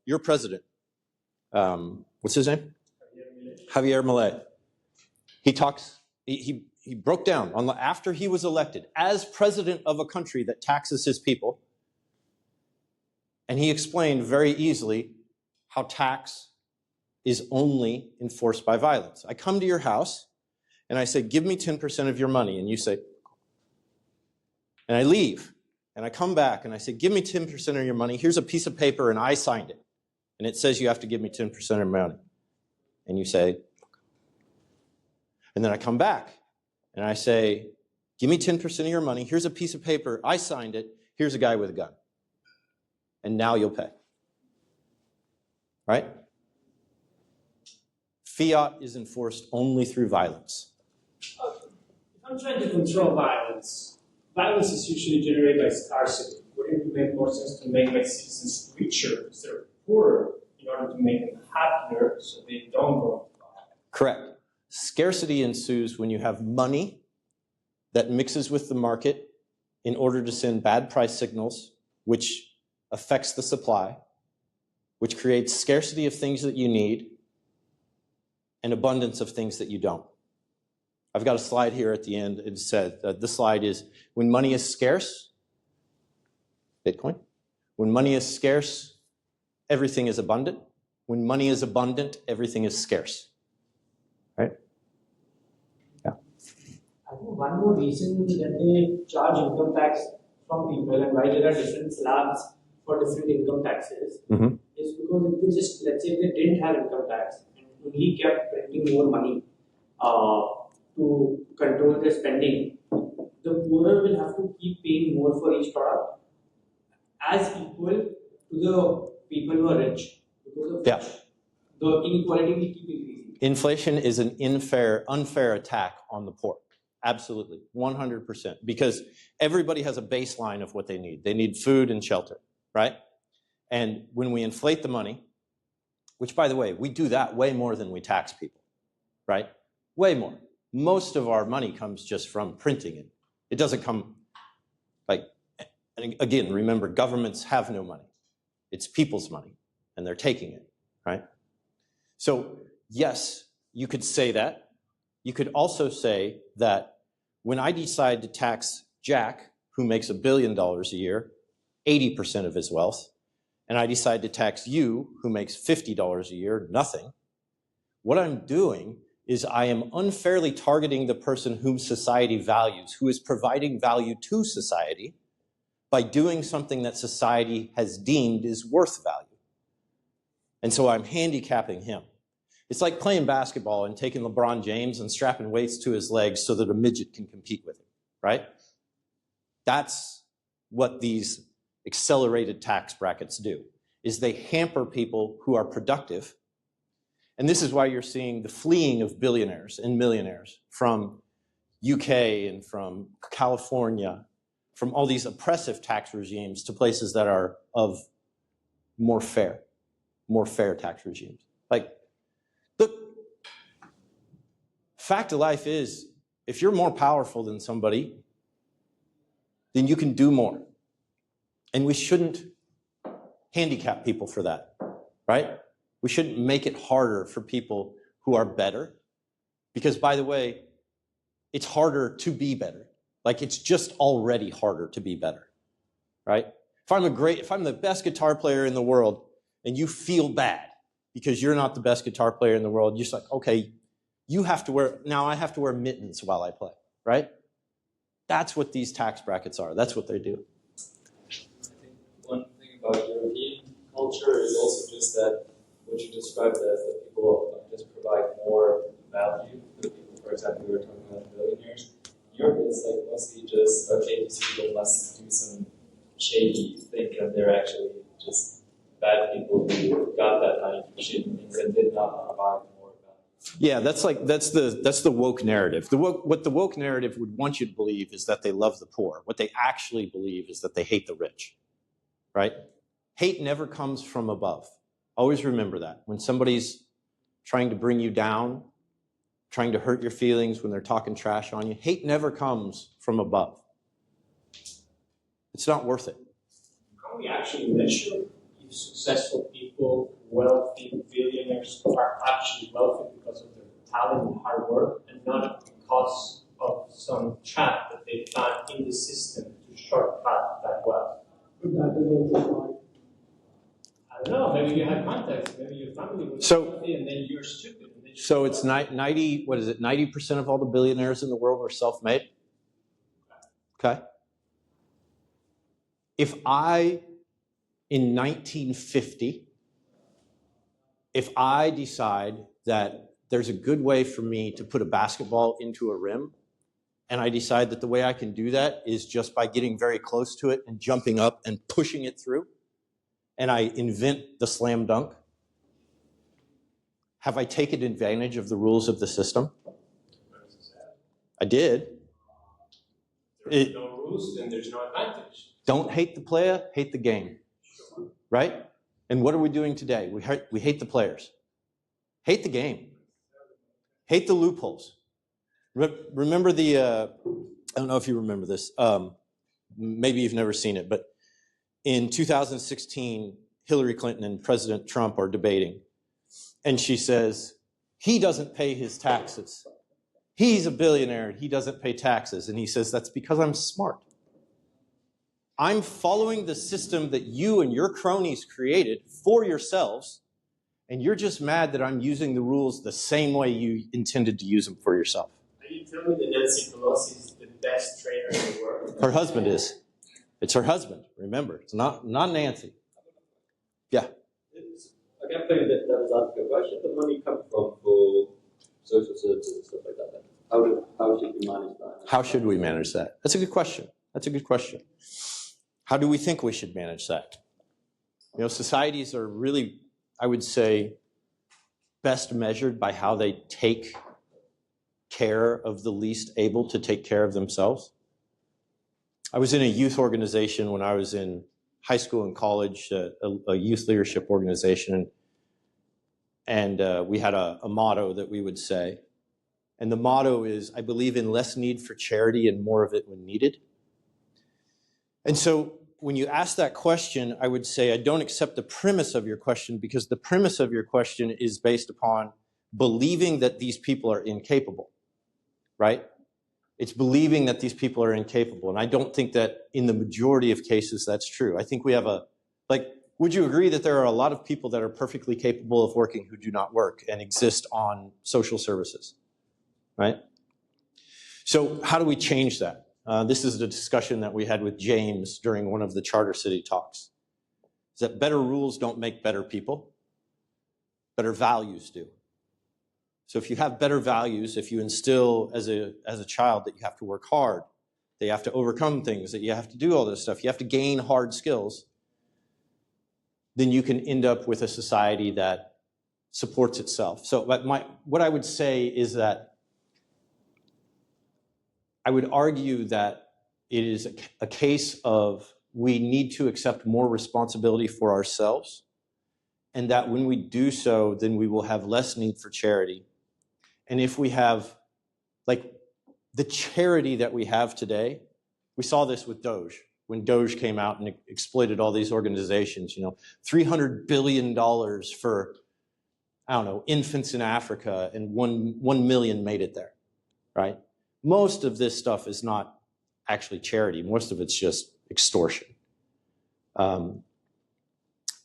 Your president, what's his name? Javier Milei. He talks. He broke down after he was elected as president of a country that taxes his people, and he explained very easily how tax is only enforced by violence. I come to your house and I say, give me 10% of your money, and you say, and I leave. And I come back and I say, give me 10% of your money. Here's a piece of paper and I signed it. And it says you have to give me 10% of your money. And you say, and then I come back and I say, give me 10% of your money. Here's a piece of paper. I signed it. Here's a guy with a gun. And now you'll pay. Right? Fiat is enforced only through violence. If I'm trying to control violence, violence is usually generated by scarcity. Wouldn't it make more sense to make my citizens richer instead of poorer in order to make them happier so they don't go into violence? Correct. Scarcity ensues when you have money that mixes with the market in order to send bad price signals, which affects the supply, which creates scarcity of things that you need and abundance of things that you don't. I've got a slide here at the end. It said, the slide is, when money is scarce, Bitcoin, when money is scarce, everything is abundant. When money is abundant, everything is scarce. Right? Yeah. I think one more reason that they charge income tax from people and why there are different slabs for different income taxes is because if they just, let's say if they didn't have income tax and only kept printing more money to control their spending, the poorer will have to keep paying more for each product as equal to the people who are rich. Because of the inequality will keep increasing. Inflation is an unfair attack on the poor. Absolutely, 100%. Because everybody has a baseline of what they need. They need food and shelter, right? And when we inflate the money, which by the way, we do that way more than we tax people, right? Way more. Most of our money comes just from printing it. It doesn't come and again, remember, governments have no money. It's people's money, and they're taking it, right? So yes, you could say that. You could also say that when I decide to tax Jack, who makes $1 billion a year, 80% of his wealth, and I decide to tax you, who makes $50 a year, nothing, what I'm doing is I am unfairly targeting the person whom society values, who is providing value to society by doing something that society has deemed is worth value. And so I'm handicapping him. It's like playing basketball and taking LeBron James and strapping weights to his legs so that a midget can compete with him, right? That's what these accelerated tax brackets do, is they hamper people who are productive. And this is why you're seeing the fleeing of billionaires and millionaires from UK and from California, from all these oppressive tax regimes to places that are of more fair tax regimes. Like, look, fact of life is, if you're more powerful than somebody, then you can do more. And we shouldn't handicap people for that, right? We shouldn't make it harder for people who are better. Because, by the way, it's harder to be better. Like, it's just already harder to be better, right? If I'm the best guitar player in the world and you feel bad because you're not the best guitar player in the world, you're just like, okay, now I have to wear mittens while I play, right? That's what these tax brackets are. That's what they do. I think one thing about European culture is also just that what you described as the people are just provide more value for the people. For example, we were talking about the billionaires. Europe is like mostly just, okay, these people must do some shady thing, and they're actually just bad people who got that money for shady things and did not provide more value. Yeah, that's the woke narrative. What the woke narrative would want you to believe is that they love the poor. What they actually believe is that they hate the rich, right? Hate never comes from above. Always remember that. When somebody's trying to bring you down, trying to hurt your feelings, when they're talking trash on you, hate never comes from above. It's not worth it. How do we actually measure if successful people, wealthy billionaires, are actually wealthy because of their talent and hard work, and not because of some trap that they found in the system to shortcut that wealth? I don't know. Maybe you have context. Maybe your family was wealthy, and then you're stupid. And then So it's 90. What is it? 90% of all the billionaires in the world are self-made. Okay. If I, in 1950, if I decide that there's a good way for me to put a basketball into a rim, and I decide that the way I can do that is just by getting very close to it and jumping up and pushing it through, and I invent the slam dunk, have I taken advantage of the rules of the system? I did. There's no rules, then there's no advantage. Don't hate the player, hate the game, right? And what are we doing today? We hate the players. Hate the game. Hate the loopholes. Remember I don't know if you remember this. Maybe you've never seen it, but in 2016, Hillary Clinton and President Trump are debating. And she says, he doesn't pay his taxes. He's a billionaire, he doesn't pay taxes. And he says, that's because I'm smart. I'm following the system that you and your cronies created for yourselves, and you're just mad that I'm using the rules the same way you intended to use them for yourself. Are you telling me that Nancy Pelosi is the best trainer in the world? Her husband is. It's her husband, remember. It's not Nancy. Yeah. I can't play that devil's advocate. Where should the money come from for social services and stuff like that? How should we manage that? How should we manage that? That's a good question. That's a good question. How do we think we should manage that? You know, societies are really, I would say, best measured by how they take care of the least able to take care of themselves. I was in a youth organization when I was in high school and college, a youth leadership organization, and we had a motto that we would say. And the motto is, I believe in less need for charity and more of it when needed. And so when you ask that question, I would say I don't accept the premise of your question, because the premise of your question is based upon believing that these people are incapable, right? It's believing that these people are incapable. And I don't think that in the majority of cases that's true. I think we have would you agree that there are a lot of people that are perfectly capable of working who do not work and exist on social services, right? So how do we change that? This is the discussion that we had with James during one of the Charter City talks. Is that better rules don't make better people, better values do. So if you have better values, if you instill as a child that you have to work hard, that you have to overcome things, that you have to do all this stuff, you have to gain hard skills, then you can end up with a society that supports itself. So what I would say is that I would argue that it is a case of we need to accept more responsibility for ourselves, and that when we do so, then we will have less need for charity. And if we have, like, the charity that we have today, we saw this with Doge. When Doge came out and exploited all these organizations, $300 billion for, I don't know, infants in Africa, and 1 million made it there, right? Most of this stuff is not actually charity. Most of it's just extortion. But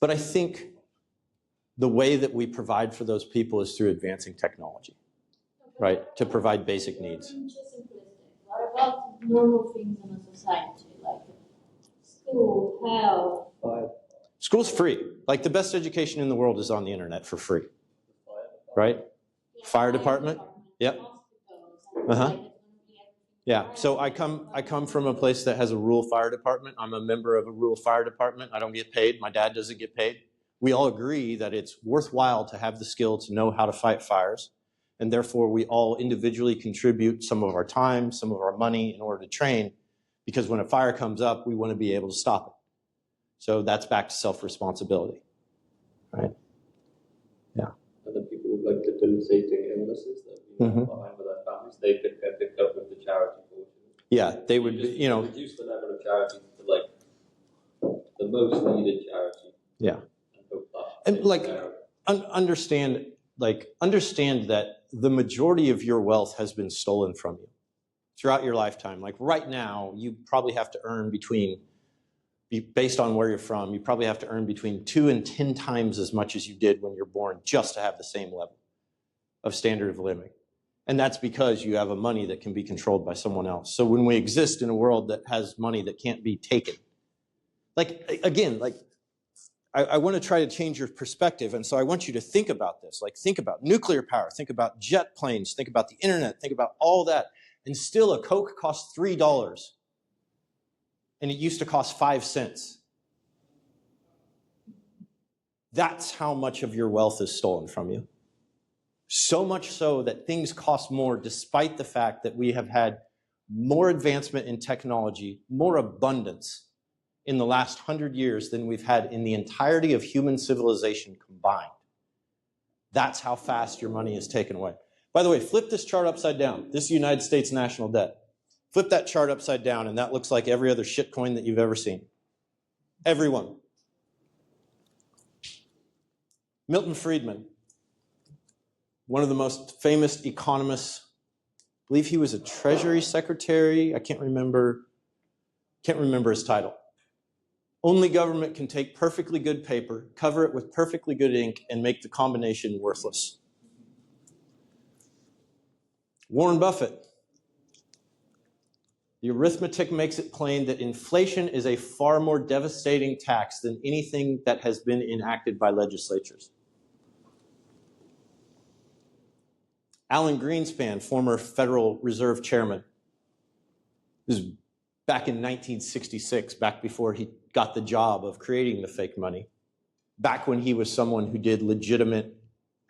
I think the way that we provide for those people is through advancing technology, right? To provide basic needs. What about normal things in a society, like school, health? School's free. Like, the best education in the world is on the internet for free, right? Fire department? Yep. Hospitals, and Uh-huh. like, it's gonna be everything. Yeah, so I come from a place that has a rural fire department. I'm a member of a rural fire department. I don't get paid. My dad doesn't get paid. We all agree that it's worthwhile to have the skill to know how to fight fires. And therefore, we all individually contribute some of our time, some of our money in order to train, because when a fire comes up, we want to be able to stop it. So that's back to self-responsibility, right? Yeah. And the people with like debilitating illnesses that are Mhm. behind with their families, they could get picked up with the charity portion. Yeah, they would, Just reduce the level of charity to like the most needed charity. Yeah. And hope that And takes like, care of it. understand that the majority of your wealth has been stolen from you throughout your lifetime. Like right now, you probably have to earn based on where you're from, you probably have to earn between 2 and 10 times as much as you did when you're born just to have the same level of standard of living. And that's because you have a money that can be controlled by someone else. So when we exist in a world that has money that can't be taken, I want to try to change your perspective. And so I want you to think about this. Like, think about nuclear power, think about jet planes, think about the internet, think about all that. And still a Coke costs $3 and it used to cost 5 cents. That's how much of your wealth is stolen from you. So much so that things cost more despite the fact that we have had more advancement in technology, more abundance in the last 100 years than we've had in the entirety of human civilization combined. That's how fast your money is taken away. By the way, flip this chart upside down. This is United States national debt. Flip that chart upside down, and that looks like every other shitcoin that you've ever seen. Everyone. Milton Friedman, one of the most famous economists. I believe he was a Treasury Secretary. I can't remember his title. Only government can take perfectly good paper, cover it with perfectly good ink, and make the combination worthless. Warren Buffett. The arithmetic makes it plain that inflation is a far more devastating tax than anything that has been enacted by legislatures. Alan Greenspan, former Federal Reserve Chairman, this is back in 1966, back before he got the job of creating the fake money, back when he was someone who did legitimate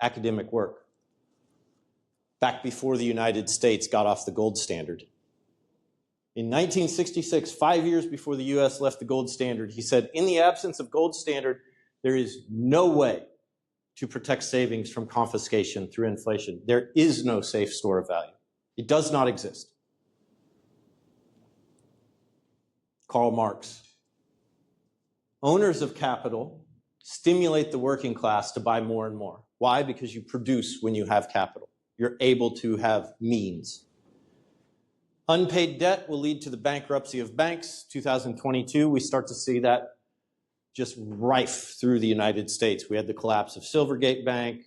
academic work, back before the United States got off the gold standard. In 1966, 5 years before the US left the gold standard, he said, in the absence of gold standard, there is no way to protect savings from confiscation through inflation. There is no safe store of value. It does not exist. Karl Marx. Owners of capital stimulate the working class to buy more and more. Why? Because you produce when you have capital. You're able to have means. Unpaid debt will lead to the bankruptcy of banks. 2022, we start to see that just rife through the United States. We had the collapse of Silvergate Bank.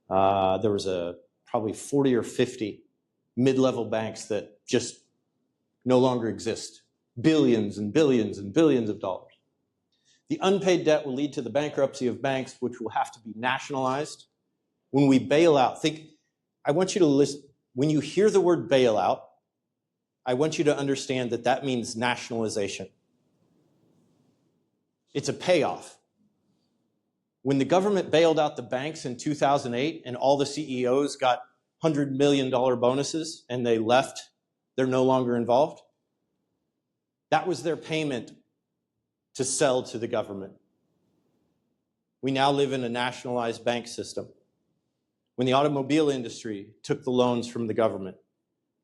There was probably 40 or 50 mid-level banks that just no longer exist. Billions and billions and billions of dollars. The unpaid debt will lead to the bankruptcy of banks, which will have to be nationalized. When we bail out, I want you to listen. When you hear the word bailout, I want you to understand that that means nationalization. It's a payoff. When the government bailed out the banks in 2008 and all the CEOs got $100 million bonuses and they left, they're no longer involved, that was their payment to sell to the government. We now live in a nationalized bank system. When the automobile industry took the loans from the government,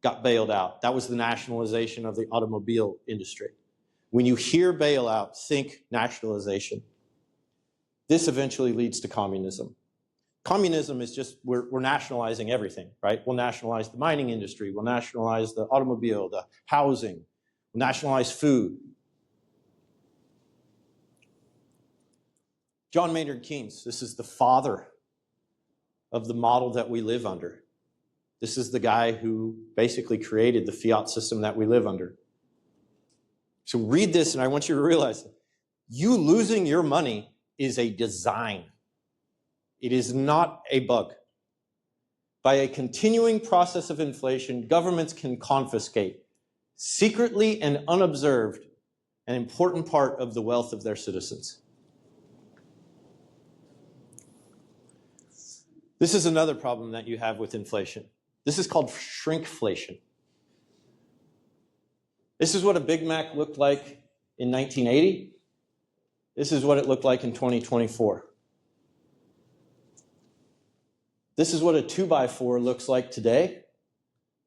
got bailed out, that was the nationalization of the automobile industry. When you hear bailout, think nationalization. This eventually leads to communism. Communism is just, we're nationalizing everything, right? We'll nationalize the mining industry, we'll nationalize the automobile, the housing, we'll nationalize food. John Maynard Keynes, this is the father of the model that we live under. This is the guy who basically created the fiat system that we live under. So read this, and I want you to realize you losing your money is a design. It is not a bug. By a continuing process of inflation, governments can confiscate, secretly and unobserved, an important part of the wealth of their citizens. This is another problem that you have with inflation. This is called shrinkflation. This is what a Big Mac looked like in 1980. This is what it looked like in 2024. This is what a 2x4 looks like today.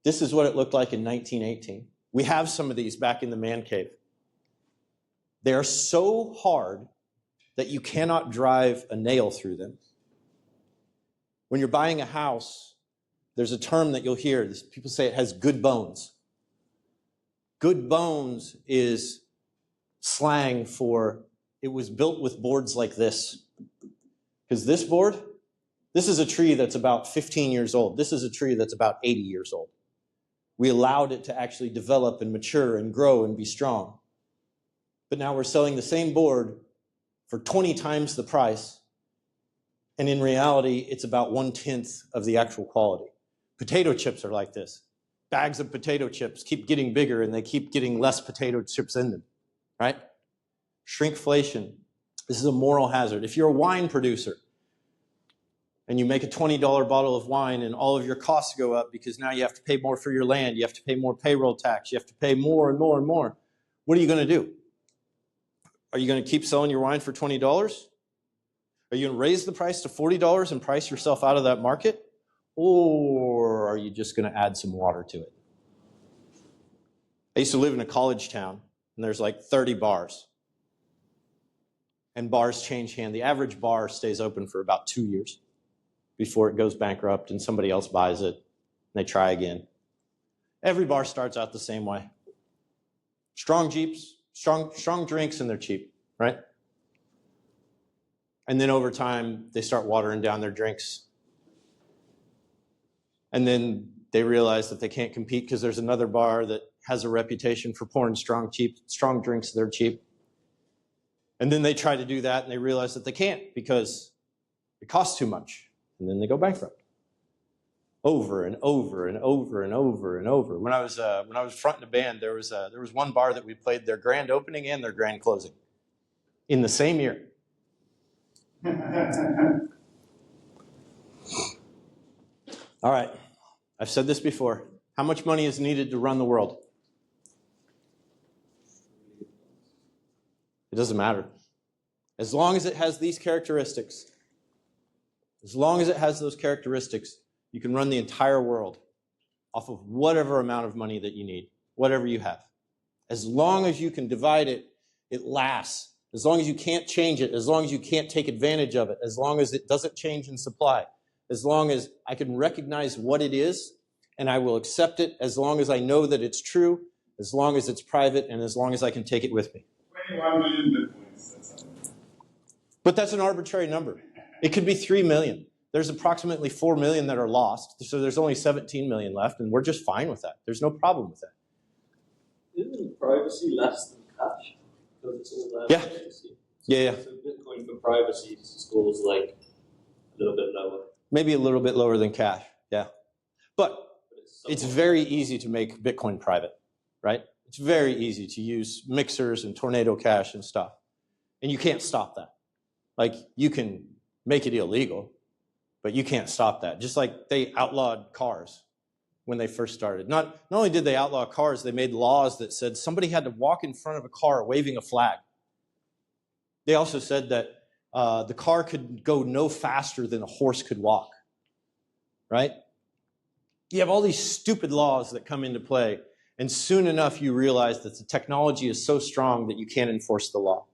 This is what it looked like in 1918. We have some of these back in the man cave. They are so hard that you cannot drive a nail through them. When you're buying a house, there's a term that you'll hear. People say it has good bones. Good bones is slang for it was built with boards like this. Because this board, this is a tree that's about 15 years old. This is a tree that's about 80 years old. We allowed it to actually develop and mature and grow and be strong. But now we're selling the same board for 20 times the price. And in reality, it's about 1/10 of the actual quality. Potato chips are like this. Bags of potato chips keep getting bigger and they keep getting less potato chips in them, right? Shrinkflation. This is a moral hazard. If you're a wine producer and you make a $20 bottle of wine and all of your costs go up because now you have to pay more for your land, you have to pay more payroll tax, you have to pay more and more and more, what are you going to do? Are you going to keep selling your wine for $20? Are you going to raise the price to $40 and price yourself out of that market? Or are you just going to add some water to it? I used to live in a college town, and there's like 30 bars. And bars change hands. The average bar stays open for about 2 years before it goes bankrupt and somebody else buys it, and they try again. Every bar starts out the same way. Strong drinks, and they're cheap, right? And then over time, they start watering down their drinks. And then they realize that they can't compete because there's another bar that has a reputation for pouring strong drinks, they're cheap. And then they try to do that and they realize that they can't because it costs too much. And then they go bankrupt. Over and over and over and over and over. When I was fronting a band, there was one bar that we played their grand opening and their grand closing in the same year. All right, I've said this before. How much money is needed to run the world? It doesn't matter. As long as it has these characteristics, as long as it has those characteristics, you can run the entire world off of whatever amount of money that you need, whatever you have. As long as you can divide it, it lasts. As long as you can't change it, as long as you can't take advantage of it, as long as it doesn't change in supply, as long as I can recognize what it is and I will accept it, as long as I know that it's true, as long as it's private, and as long as I can take it with me. 21 million bitcoins. But that's an arbitrary number. It could be 3 million. There's approximately 4 million that are lost, so there's only 17 million left, and we're just fine with that. There's no problem with that. Isn't privacy less than cash? Because it's all there. Yeah. For privacy. Yeah. So Bitcoin for privacy scores like a little bit lower. Maybe a little bit lower than cash, yeah. But it's very easy to make Bitcoin private, right? It's very easy to use mixers and Tornado Cash and stuff. And you can't stop that. Like, you can make it illegal, but you can't stop that. Just like they outlawed cars when they first started. Not only did they outlaw cars, they made laws that said somebody had to walk in front of a car waving a flag. They also said that the car could go no faster than a horse could walk, right? You have all these stupid laws that come into play, and soon enough you realize that the technology is so strong that you can't enforce the law.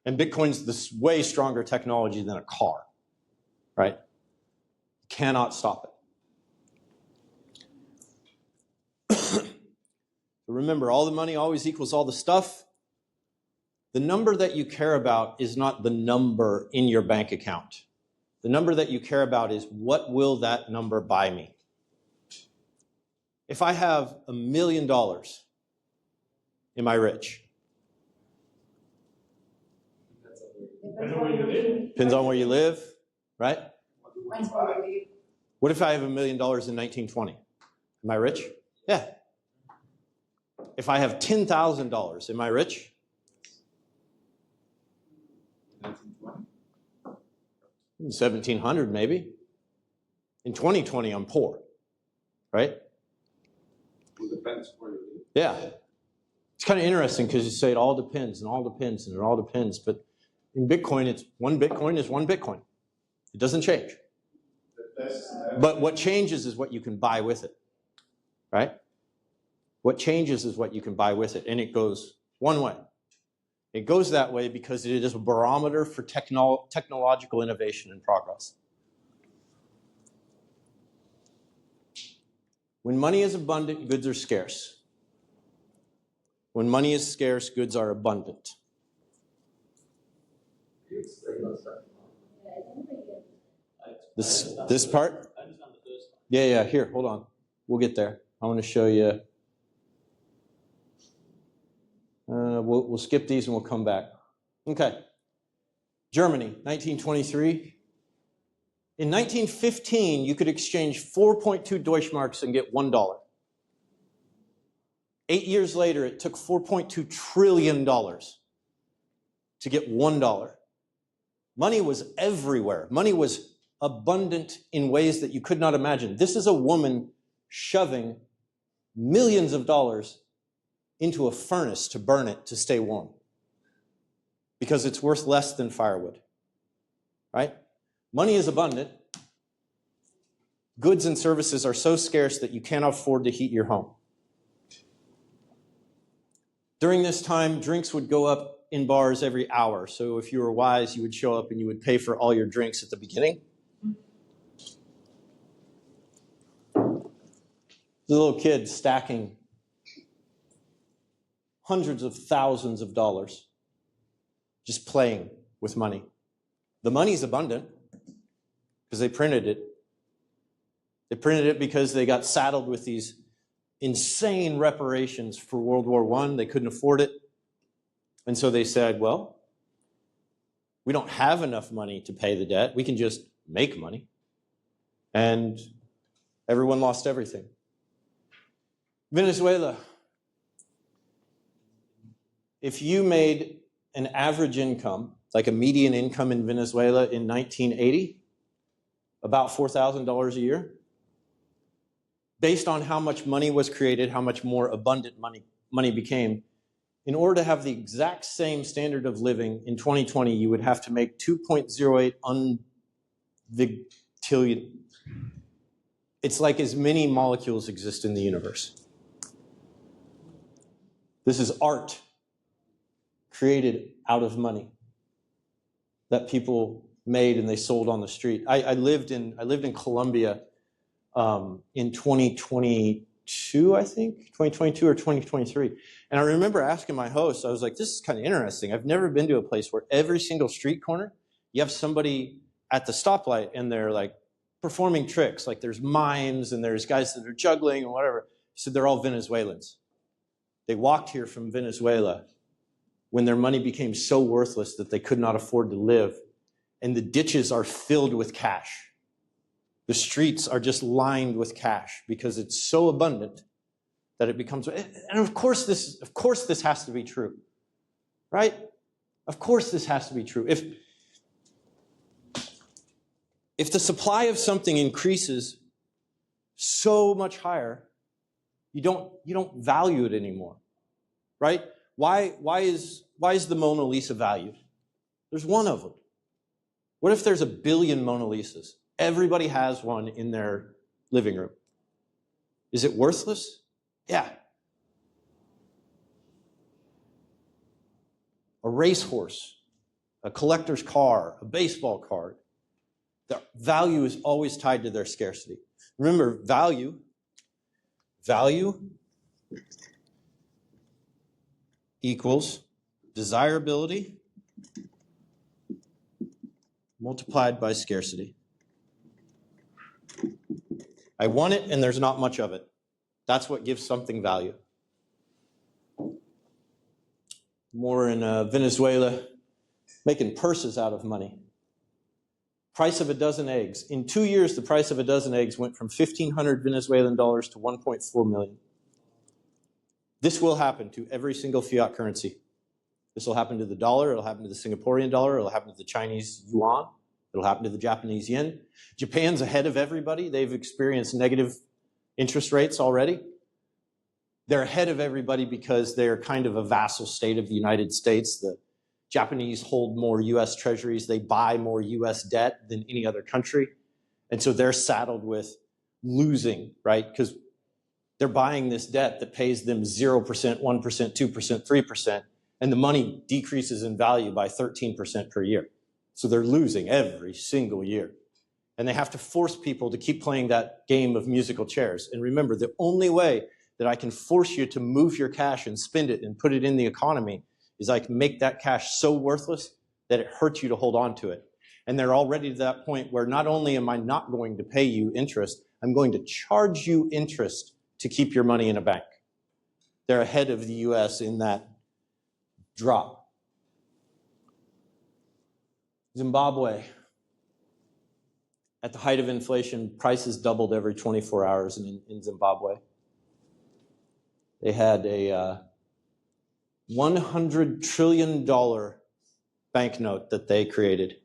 And Bitcoin's this way stronger technology than a car, right? You cannot stop it. Remember, all the money always equals all the stuff. The number that you care about is not the number in your bank account. The number that you care about is what will that number buy me? If I have $1 million, am I rich? Depends on where you live. Depends on where you live, right? What if I have $1 million in 1920? Am I rich? Yeah. If I have $10,000, am I rich? 1920? 1700 maybe. In 2020, I'm poor, right? It depends where you live. Yeah. It's kind of interesting because you say it all depends and all depends and it all depends, but in Bitcoin, it's one Bitcoin is one Bitcoin. It doesn't change. But what changes is what you can buy with it, right? What changes is what you can buy with it, and it goes one way. It goes that way because it is a barometer for technological innovation and progress. When money is abundant, goods are scarce. When money is scarce, goods are abundant. Can you explain that stuff? This part? I understand the first one. Yeah, here, hold on. We'll get there. I want to show you. We'll skip these and we'll come back. Okay. Germany, 1923. In 1915, you could exchange 4.2 Deutschmarks and get $1. 8 years later, it took $4.2 trillion to get $1. Money was everywhere. Money was abundant in ways that you could not imagine. This is a woman shoving millions of dollars into a furnace to burn it to stay warm because it's worth less than firewood, right? Money is abundant. Goods and services are so scarce that you cannot afford to heat your home. During this time, drinks would go up in bars every hour. So if you were wise, you would show up and you would pay for all your drinks at the beginning. The little kid stacking hundreds of thousands of dollars just playing with money. The money's abundant because they printed it. They printed it because they got saddled with these insane reparations for World War I. They couldn't afford it. And so they said, well, we don't have enough money to pay the debt. We can just make money. And everyone lost everything. Venezuela. If you made an average income, like a median income in Venezuela in 1980, about $4,000 a year, based on how much money was created, how much more abundant money became, in order to have the exact same standard of living in 2020, you would have to make 2.08 unvictillion. It's like as many molecules exist in the universe. This is art created out of money that people made and they sold on the street. I lived in Colombia in 2022, I think, 2022 or 2023. And I remember asking my host, I was like, this is kind of interesting. I've never been to a place where every single street corner, you have somebody at the stoplight and they're like performing tricks. Like there's mimes and there's guys that are juggling and whatever. He said they're all Venezuelans. They walked here from Venezuela when their money became so worthless that they could not afford to live. And the ditches are filled with cash. The streets are just lined with cash because it's so abundant that it becomes, and of course this has to be true, right? Of course this has to be true. If the supply of something increases so much higher, you don't value it anymore, right? Why is the Mona Lisa valued? There's one of them. What if there's 1 billion Mona Lisas? Everybody has one in their living room. Is it worthless? Yeah. A racehorse, a collector's car, a baseball card. The value is always tied to their scarcity. Remember, value equals desirability multiplied by scarcity. I want it and there's not much of it. That's what gives something value. More in Venezuela, making purses out of money. Price of a dozen eggs. In 2 years, the price of a dozen eggs went from 1,500 Venezuelan dollars to 1.4 million. This will happen to every single fiat currency. This will happen to the dollar, it'll happen to the Singaporean dollar, it'll happen to the Chinese yuan, it'll happen to the Japanese yen. Japan's ahead of everybody. They've experienced negative interest rates already. They're ahead of everybody because they're kind of a vassal state of the United States. The Japanese hold more US treasuries, they buy more US debt than any other country. And so they're saddled with losing, right? Because they're buying this debt that pays them 0%, 1%, 2%, 3%, and the money decreases in value by 13% per year. So they're losing every single year. And they have to force people to keep playing that game of musical chairs. And remember, the only way that I can force you to move your cash and spend it and put it in the economy is I can make that cash so worthless that it hurts you to hold on to it. And they're already to that point where not only am I not going to pay you interest, I'm going to charge you interest to keep your money in a bank. They're ahead of the US in that drop. Zimbabwe. At the height of inflation, prices doubled every 24 hours in Zimbabwe. They had a $100 trillion banknote that they created.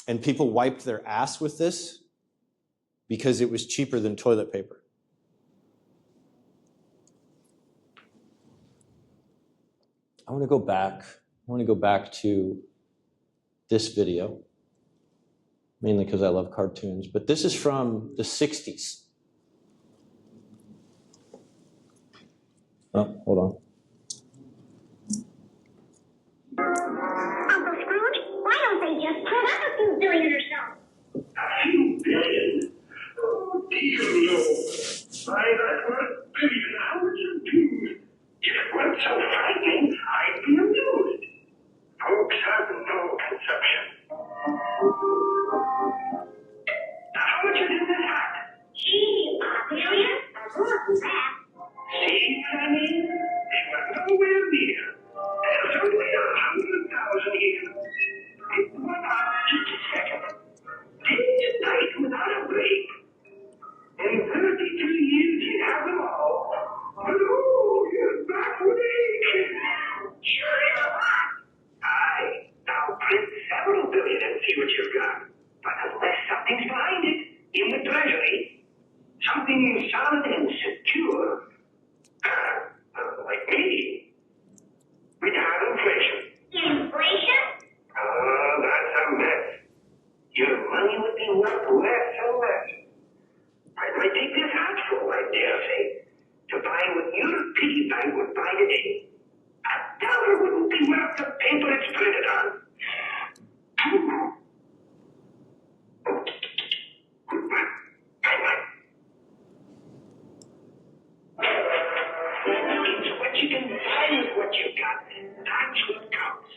And people wiped their ass with this because it was cheaper than toilet paper. I want to go back to this video, mainly because I love cartoons, but this is from the 60s. Oh, hold on. Uncle Scrooge, why don't they just put up a few billion or so? A few billion? Oh, dear Lord. Why, that word billion, how would you do? If it weren't so frightening, I'd be amused. Folks have no conception. Now, how much is in this hat? Gee, a billion? More than that. See what I mean? They were nowhere near. There's only 100,000 here. It went on just a second. Day and night without a break. In 32 years he'd have them all. But oh, his back would ache. Sure is a lot. Aye. Now print several billion and see what you've got. But unless something's behind it, in the treasury, something solid and secure, like me, we'd have inflation. Inflation? Oh, that's a mess. Your money would be worth less and less. I might take this hatful, I dare say, to buy what your piggy bank would buy today. $1 wouldn't be worth the paper it's printed on. It's what you can buy with what you got. That's what counts.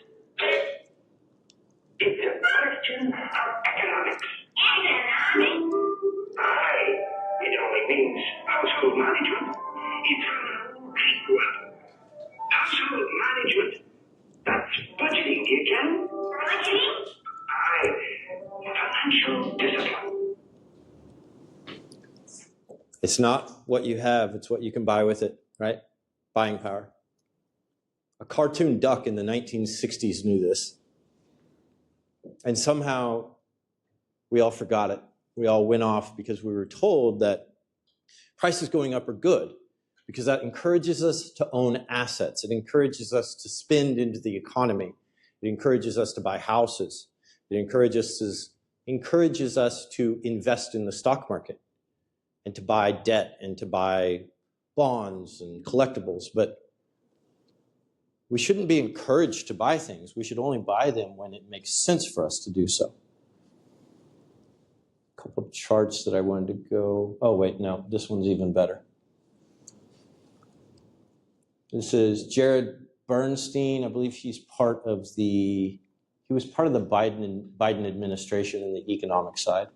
It's a question of economics. Economics? Aye. It only means household management. It's from an old Greek word. Household management. That's budgeting, do you get it? Budgeting? Aye. Financial discipline. It's not what you have, it's what you can buy with it, right? Buying power. A cartoon duck in the 1960s knew this. And somehow we all forgot it. We all went off because we were told that prices going up are good because that encourages us to own assets. It encourages us to spend into the economy. It encourages us to buy houses. It encourages us to invest in the stock market and to buy debt and to buy bonds and collectibles. But we shouldn't be encouraged to buy things. We should only buy them when it makes sense for us to do so. A couple of charts that I wanted to go. Oh, wait, no, this one's even better. This is Jared Bernstein. I believe he was part of the Biden administration in the economic side.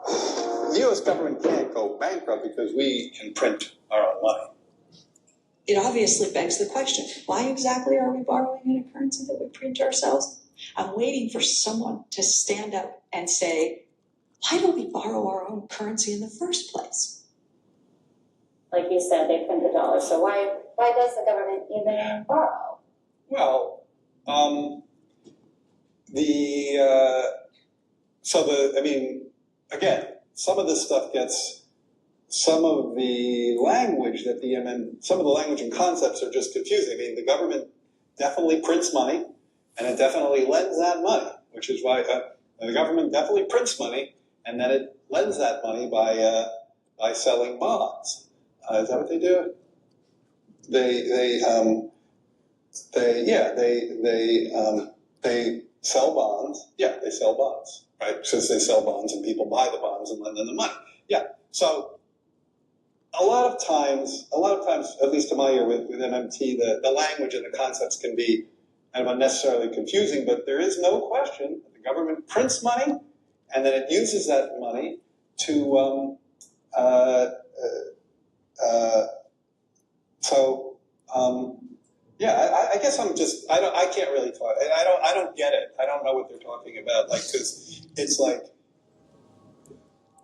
The U.S. government can't go bankrupt because we can print our own money. It obviously begs the question, why exactly are we borrowing in a currency that we print ourselves? I'm waiting for someone to stand up and say, why don't we borrow our own currency in the first place? Like you said, they print the dollar. So why does the government even borrow? Well, again, some of this stuff gets, some of the language some of the language and concepts are just confusing. I mean, the government definitely prints money, and it definitely lends that money, which is why the government definitely prints money, and then it lends that money by selling bonds. Is that what they do? They sell bonds. Yeah, they sell bonds, right? Since they sell bonds and people buy the bonds and lend them the money. Yeah. So a lot of times, at least to my ear with MMT, the language and the concepts can be kind of unnecessarily confusing, but there is no question that the government prints money and then it uses that money to I guess I can't really talk. I don't get it. I don't know what they're talking about. Like, because it's like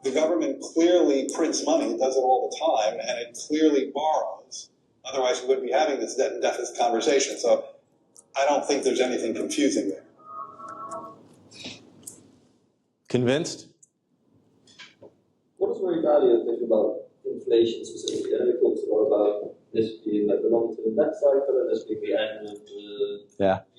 the government clearly prints money, does it all the time, and it clearly borrows. Otherwise, we wouldn't be having this debt and deficit conversation. So I don't think there's anything confusing there. Convinced? What does Ray Dalio think about inflation specifically? And he talks a lot about this being like the long-term debt cycle and this being the end of the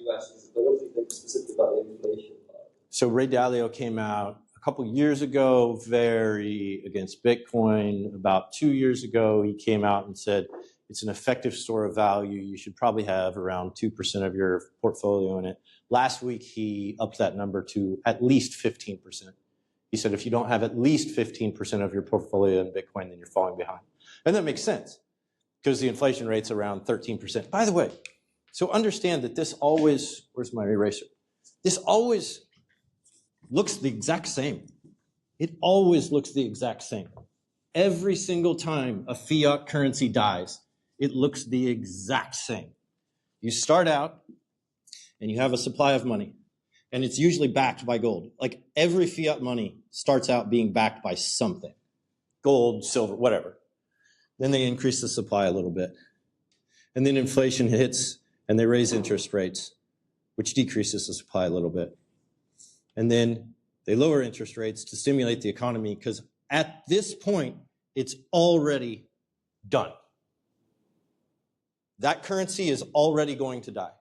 US. But what does he think specifically about the inflation part? So Ray Dalio came out a couple years ago, very against Bitcoin. About 2 years ago, he came out and said, it's an effective store of value. You should probably have around 2% of your portfolio in it. Last week, he upped that number to at least 15%. He said, if you don't have at least 15% of your portfolio in Bitcoin, then you're falling behind. And that makes sense because the inflation rate's around 13%. By the way, so understand that this always, where's my eraser? This always looks the exact same. It always looks the exact same. Every single time a fiat currency dies, it looks the exact same. You start out and you have a supply of money, and it's usually backed by gold. Like every fiat money starts out being backed by something. Gold, silver, whatever. Then they increase the supply a little bit. And then inflation hits and they raise interest rates, which decreases the supply a little bit. And then they lower interest rates to stimulate the economy because at this point, it's already done. That currency is already going to die.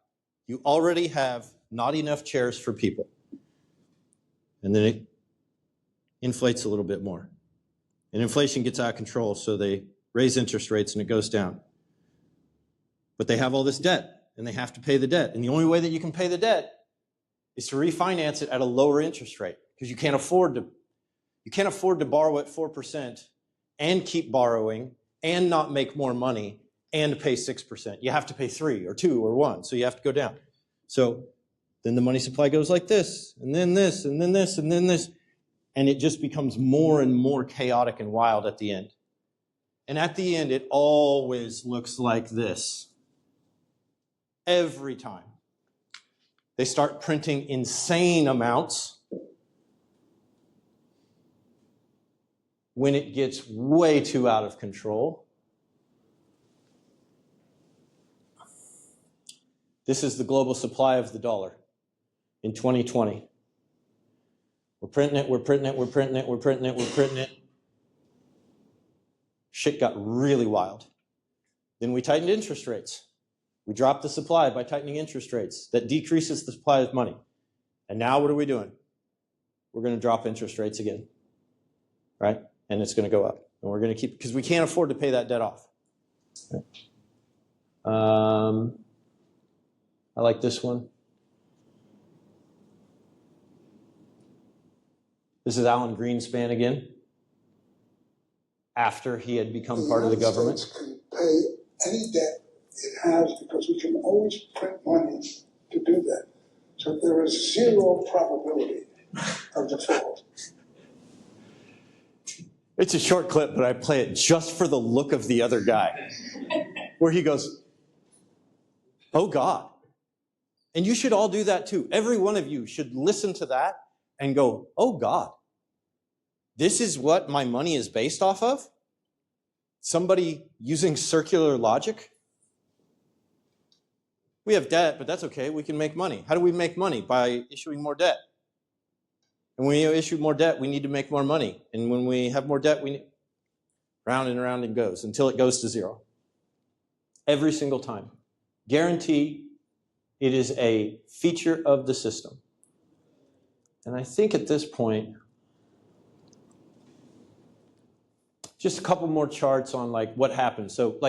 You already have not enough chairs for people. And then it inflates a little bit more. And inflation gets out of control, so they raise interest rates and it goes down. But they have all this debt, and they have to pay the debt. And the only way that you can pay the debt is to refinance it at a lower interest rate, because you can't afford to borrow at 4% and keep borrowing and not make more money and pay 6%. You have to pay 3 or 2 or 1, so you have to go down. So then the money supply goes like this, and then this, and then this, and then this, and it just becomes more and more chaotic and wild at the end. And at the end, it always looks like this. Every time. They start printing insane amounts when it gets way too out of control. This is the global supply of the dollar in 2020. We're printing it, we're printing it, we're printing it, we're printing it, we're printing it. Shit got really wild. Then we tightened interest rates. We dropped the supply by tightening interest rates. That decreases the supply of money. And now what are we doing? We're going to drop interest rates again, right? And it's going to go up. And we're going to keep, because we can't afford to pay that debt off. Right? I like this one. This is Alan Greenspan again, after he had become part of the government. The United States can pay any debt it has because we can always print money to do that. So there is zero probability of default. It's a short clip, but I play it just for the look of the other guy, where he goes, oh God, And you should all do that too. Every one of you should listen to that and go, oh God, this is what my money is based off of? Somebody using circular logic? We have debt, but that's okay. We can make money. How do we make money? By issuing more debt. And when we issue more debt, we need to make more money. And when we have more debt, we round and around it goes until it goes to zero. Every single time. Guarantee it is a feature of the system. And I think at this point, just a couple more charts on like what happens. So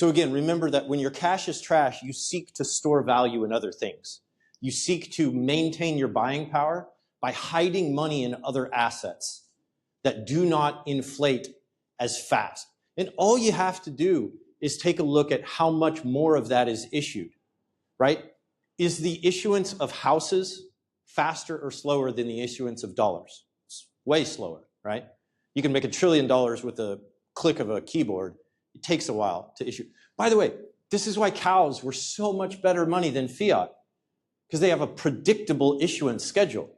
again, remember that when your cash is trash, you seek to store value in other things. You seek to maintain your buying power by hiding money in other assets that do not inflate as fast. And all you have to do is take a look at how much more of that is issued, right? Is the issuance of houses faster or slower than the issuance of dollars? It's way slower, right? You can make $1 trillion with a click of a keyboard. It takes a while to issue. By the way, this is why cows were so much better money than fiat, because they have a predictable issuance schedule.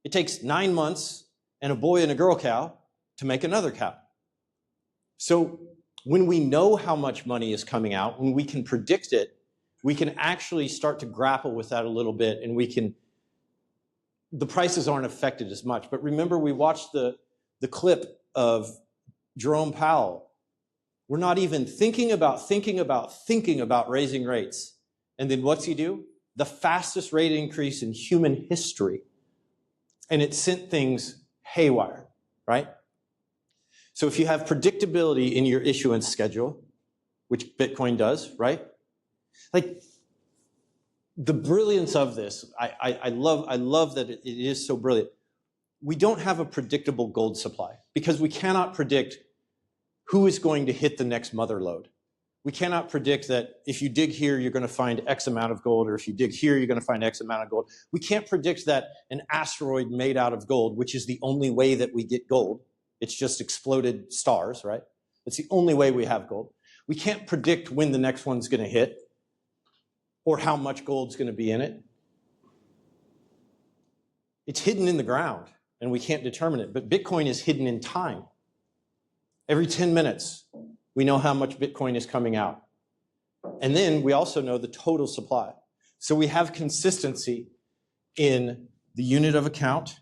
It takes 9 months and a boy and a girl cow to make another cow. So when we know how much money is coming out, when we can predict it, we can actually start to grapple with that a little bit, and the prices aren't affected as much. But remember, we watched the clip of Jerome Powell. We're not even thinking about raising rates. And then what's he do? The fastest rate increase in human history. And it sent things haywire, right? So if you have predictability in your issuance schedule, which Bitcoin does, right? Like the brilliance of this, I love that it is so brilliant. We don't have a predictable gold supply because we cannot predict who is going to hit the next mother lode. We cannot predict that if you dig here, you're going to find X amount of gold, or if you dig here, you're going to find X amount of gold. We can't predict that an asteroid made out of gold, which is the only way that we get gold. It's just exploded stars, right? It's the only way we have gold. We can't predict when the next one's going to hit or how much gold's going to be in it. It's hidden in the ground, and we can't determine it. But Bitcoin is hidden in time. Every 10 minutes, we know how much Bitcoin is coming out. And then we also know the total supply. So we have consistency in the unit of account.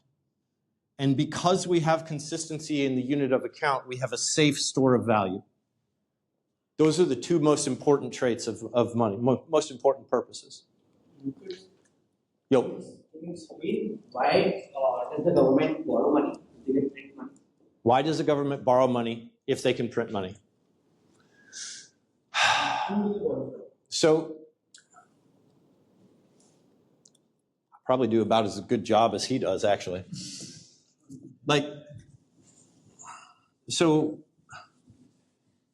And because we have consistency in the unit of account, we have a safe store of value. Those are the two most important traits of money, most important purposes. Yo. Why does the government borrow money if they can print money? Why does the government borrow money if they can print money? So, I probably do about as good job as he does, actually. So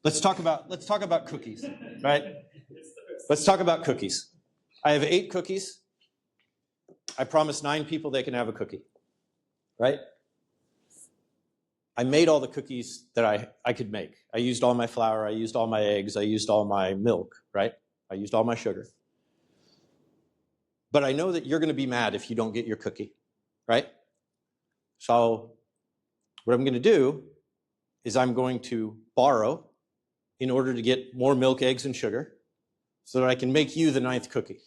let's talk about cookies, right? Let's talk about cookies. I have 8 cookies. I promised 9 people they can have a cookie, right? I made all the cookies that I could make. I used all my flour, I used all my eggs, I used all my milk, right? I used all my sugar. But I know that you're going to be mad if you don't get your cookie, right? So what I'm going to do is I'm going to borrow in order to get more milk, eggs, and sugar so that I can make you the 9th cookie,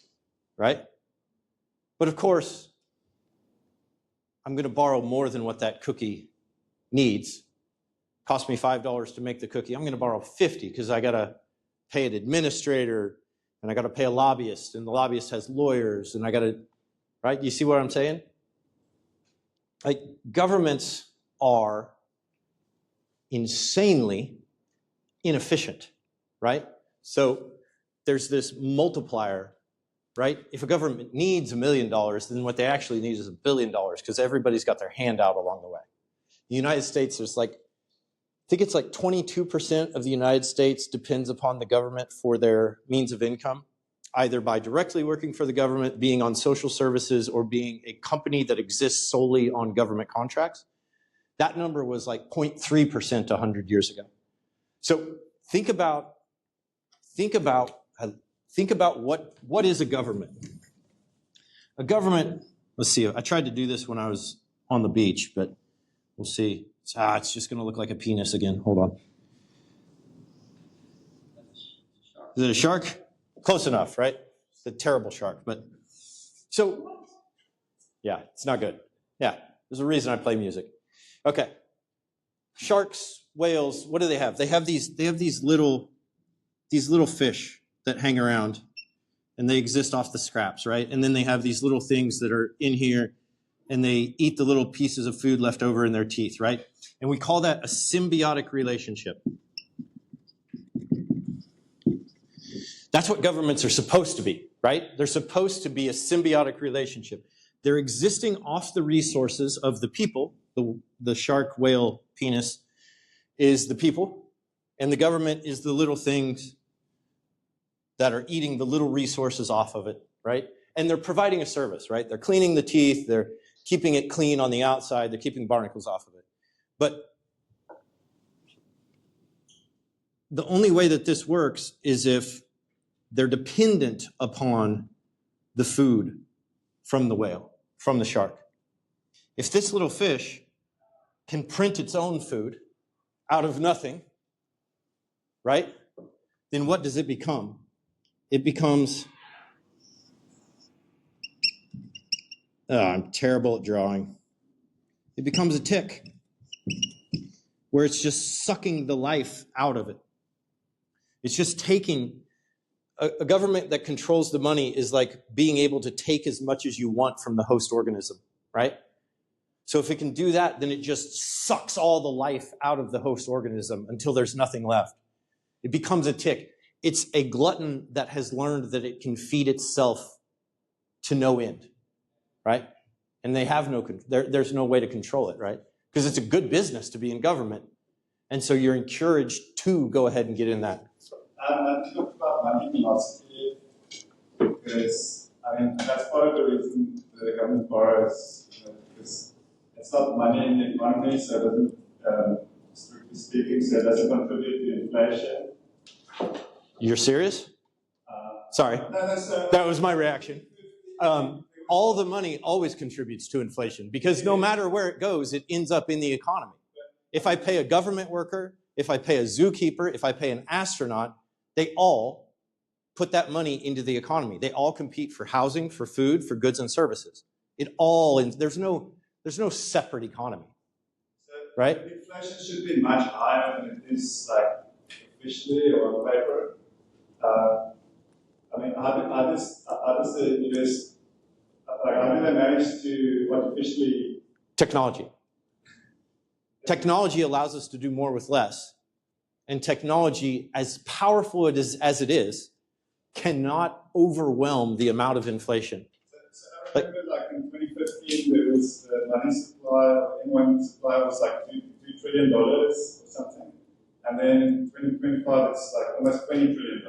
right? But of course, I'm going to borrow more than what that cookie needs. Cost me $5 to make the cookie. I'm going to borrow $50 because I got to pay an administrator and I got to pay a lobbyist, and the lobbyist has lawyers, and I got to, right? You see what I'm saying? Like, governments are insanely inefficient, right? So there's this multiplier, right? If a government needs $1 million, then what they actually need is $1 billion because everybody's got their hand out along the way. The United States, there's I think it's 22% of the United States depends upon the government for their means of income, either by directly working for the government, being on social services, or being a company that exists solely on government contracts. That number was 0.3% 100 years ago. So think about what is a government? A government, let's see, I tried to do this when I was on the beach, but we'll see. It's just going to look like a penis again. Hold on. Is it a shark? Close enough, right? It's a terrible shark, but so, yeah, it's not good. Yeah, there's a reason I play music. Okay. Sharks, whales, what do they have? They have these little fish that hang around, and they exist off the scraps, right? And then they have these little things that are in here, and they eat the little pieces of food left over in their teeth, right? And we call that a symbiotic relationship. That's what governments are supposed to be, right? They're supposed to be a symbiotic relationship. They're existing off the resources of the people. The shark, whale, penis is the people, and the government is the little things that are eating the little resources off of it, right? And they're providing a service, right? They're cleaning the teeth, they're keeping it clean on the outside, they're keeping barnacles off of it. But the only way that this works is if they're dependent upon the food from the whale, from the shark. If this little fish can print its own food out of nothing, right? Then what does it become? It becomes, I'm terrible at drawing. It becomes a tick where it's just sucking the life out of it. It's just taking, a government that controls the money is like being able to take as much as you want from the host organism, right? So if it can do that, then it just sucks all the life out of the host organism until there's nothing left. It becomes a tick. It's a glutton that has learned that it can feed itself to no end, right? And they have there's no way to control it, right? Because it's a good business to be in government. And so you're encouraged to go ahead and get in that. I talked about money philosophy because, I mean, that's part of the reason the government borrows, because it's not money in the economy, so it doesn't, strictly speaking, so it doesn't contribute to inflation. You're serious? Sorry. That was my reaction. All the money always contributes to inflation because no matter where it goes, it ends up in the economy. If I pay a government worker, if I pay a zookeeper, if I pay an astronaut, they all put that money into the economy. They all compete for housing, for food, for goods and services. There's no separate economy, right? Inflation should be much higher than it is, like, officially or on paper. I mean, how does the US, like, how do they manage to artificially... Technology. Technology allows us to do more with less. And technology, as powerful as it is, cannot overwhelm the amount of inflation. So I remember, like, in 2015, there was the money supply, M1 supply was like $2 trillion or something. And then in 2025, it's like almost $20 trillion.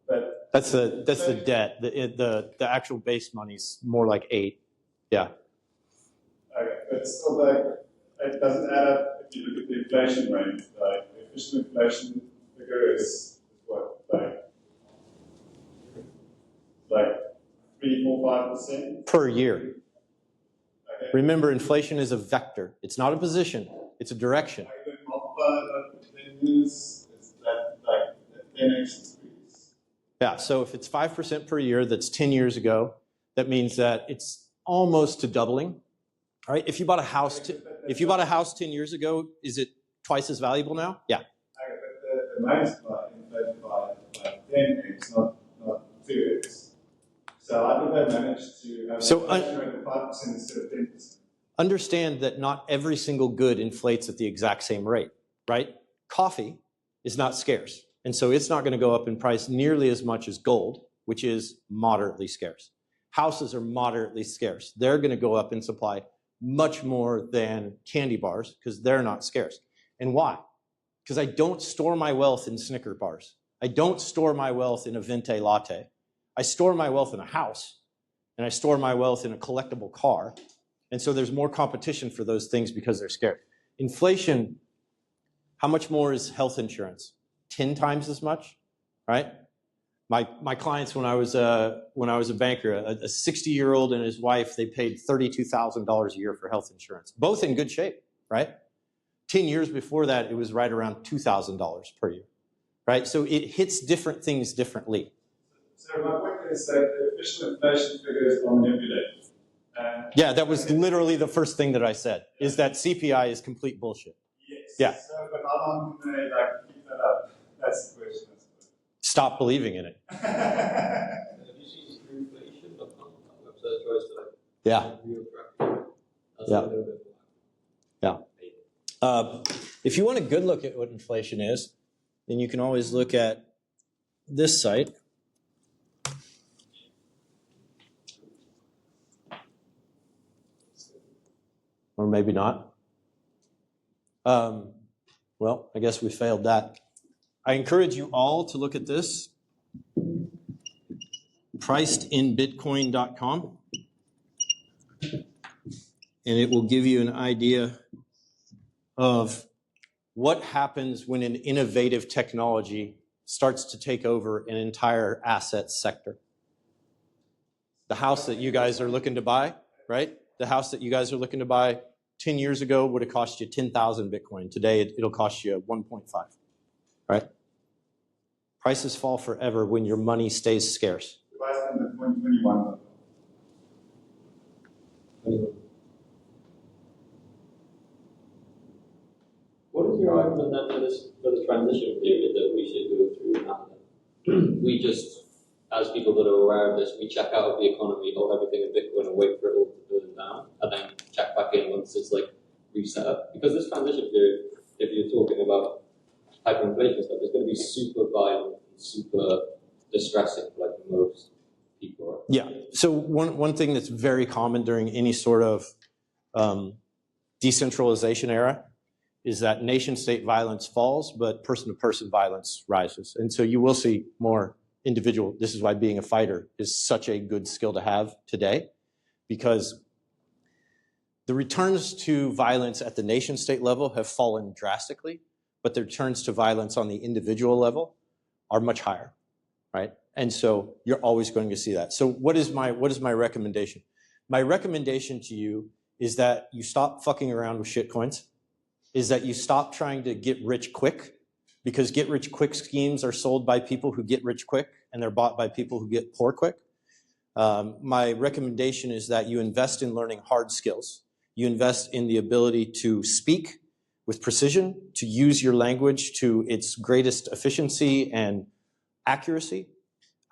But that's the debt. The actual base money's more like 8. Yeah. Okay, but still, like, it doesn't add up if you look at the inflation rate. Like, the official inflation figure is what, like 3, 4, 5% per year. Okay. Remember, inflation is a vector. It's not a position. It's a direction. Like, the multiplier that 10 years is that, like, 10x increase. Yeah. So if it's 5% per year, that's 10 years ago. That means that it's almost to doubling. All right. If you bought a house 10 years ago, is it twice as valuable now? Yeah. Okay, but the money supply inflated by 10x, not 2x. So how did they manage to have an inflation rate of 5% instead of 10%? Understand that not every single good inflates at the exact same rate, right? Coffee is not scarce, and so it's not going to go up in price nearly as much as gold, which is moderately scarce. Houses are moderately scarce. They're going to go up in supply much more than candy bars because they're not scarce. And why? Because I don't store my wealth in Snicker bars. I don't store my wealth in a Venti latte. I store my wealth in a house, and I store my wealth in a collectible car. And so there's more competition for those things because they're scarce. Inflation, how much more is health insurance? 10 times as much, right? My clients, when I was a banker, a 60-year-old and his wife, they paid $32,000 a year for health insurance, both in good shape, right? 10 years before that, it was right around $2,000 per year, right? So it hits different things differently. So my point is that the official inflation figures are manipulated. Yeah, that was literally the first thing that I said, is that CPI is complete bullshit. Yes. Yeah. So, but how long can they keep that up? That's the question. Stop believing in it. Have you seen inflation.com? That website tries to Yeah. real track. That's Yeah. a little bit Yeah. If you want a good look at what inflation is, then you can always look at this site. Or maybe not. Well, I guess we failed that. I encourage you all to look at this. Pricedinbitcoin.com. And it will give you an idea of what happens when an innovative technology starts to take over an entire asset sector. The house that you guys are looking to buy, right? The house that you guys are looking to buy 10 years ago would have cost you 10,000 Bitcoin. Today, it'll cost you 1.5, right? Prices fall forever when your money stays scarce. Priced in the 2021. What is your argument then for the transition period that we should go through now? We just, as people that are aware of this, we check out of the economy, hold everything in Bitcoin and wait for it all to burn down, and then check back in once it's reset up. Because this transition period, if you're talking about hyperinflation stuff, is going to be super violent and super distressing for most people. Right? Yeah. So one thing that's very common during any sort of decentralization era is that nation-state violence falls, but person-to-person violence rises. And so you will see more individual. This is why being a fighter is such a good skill to have today, because the returns to violence at the nation-state level have fallen drastically, but the returns to violence on the individual level are much higher, right? And so you're always going to see that. So what is my recommendation? My recommendation to you is that you stop fucking around with shitcoins, is that you stop trying to get rich quick, because get rich quick schemes are sold by people who get rich quick and they're bought by people who get poor quick. My recommendation is that you invest in learning hard skills. You invest in the ability to speak with precision, to use your language to its greatest efficiency and accuracy.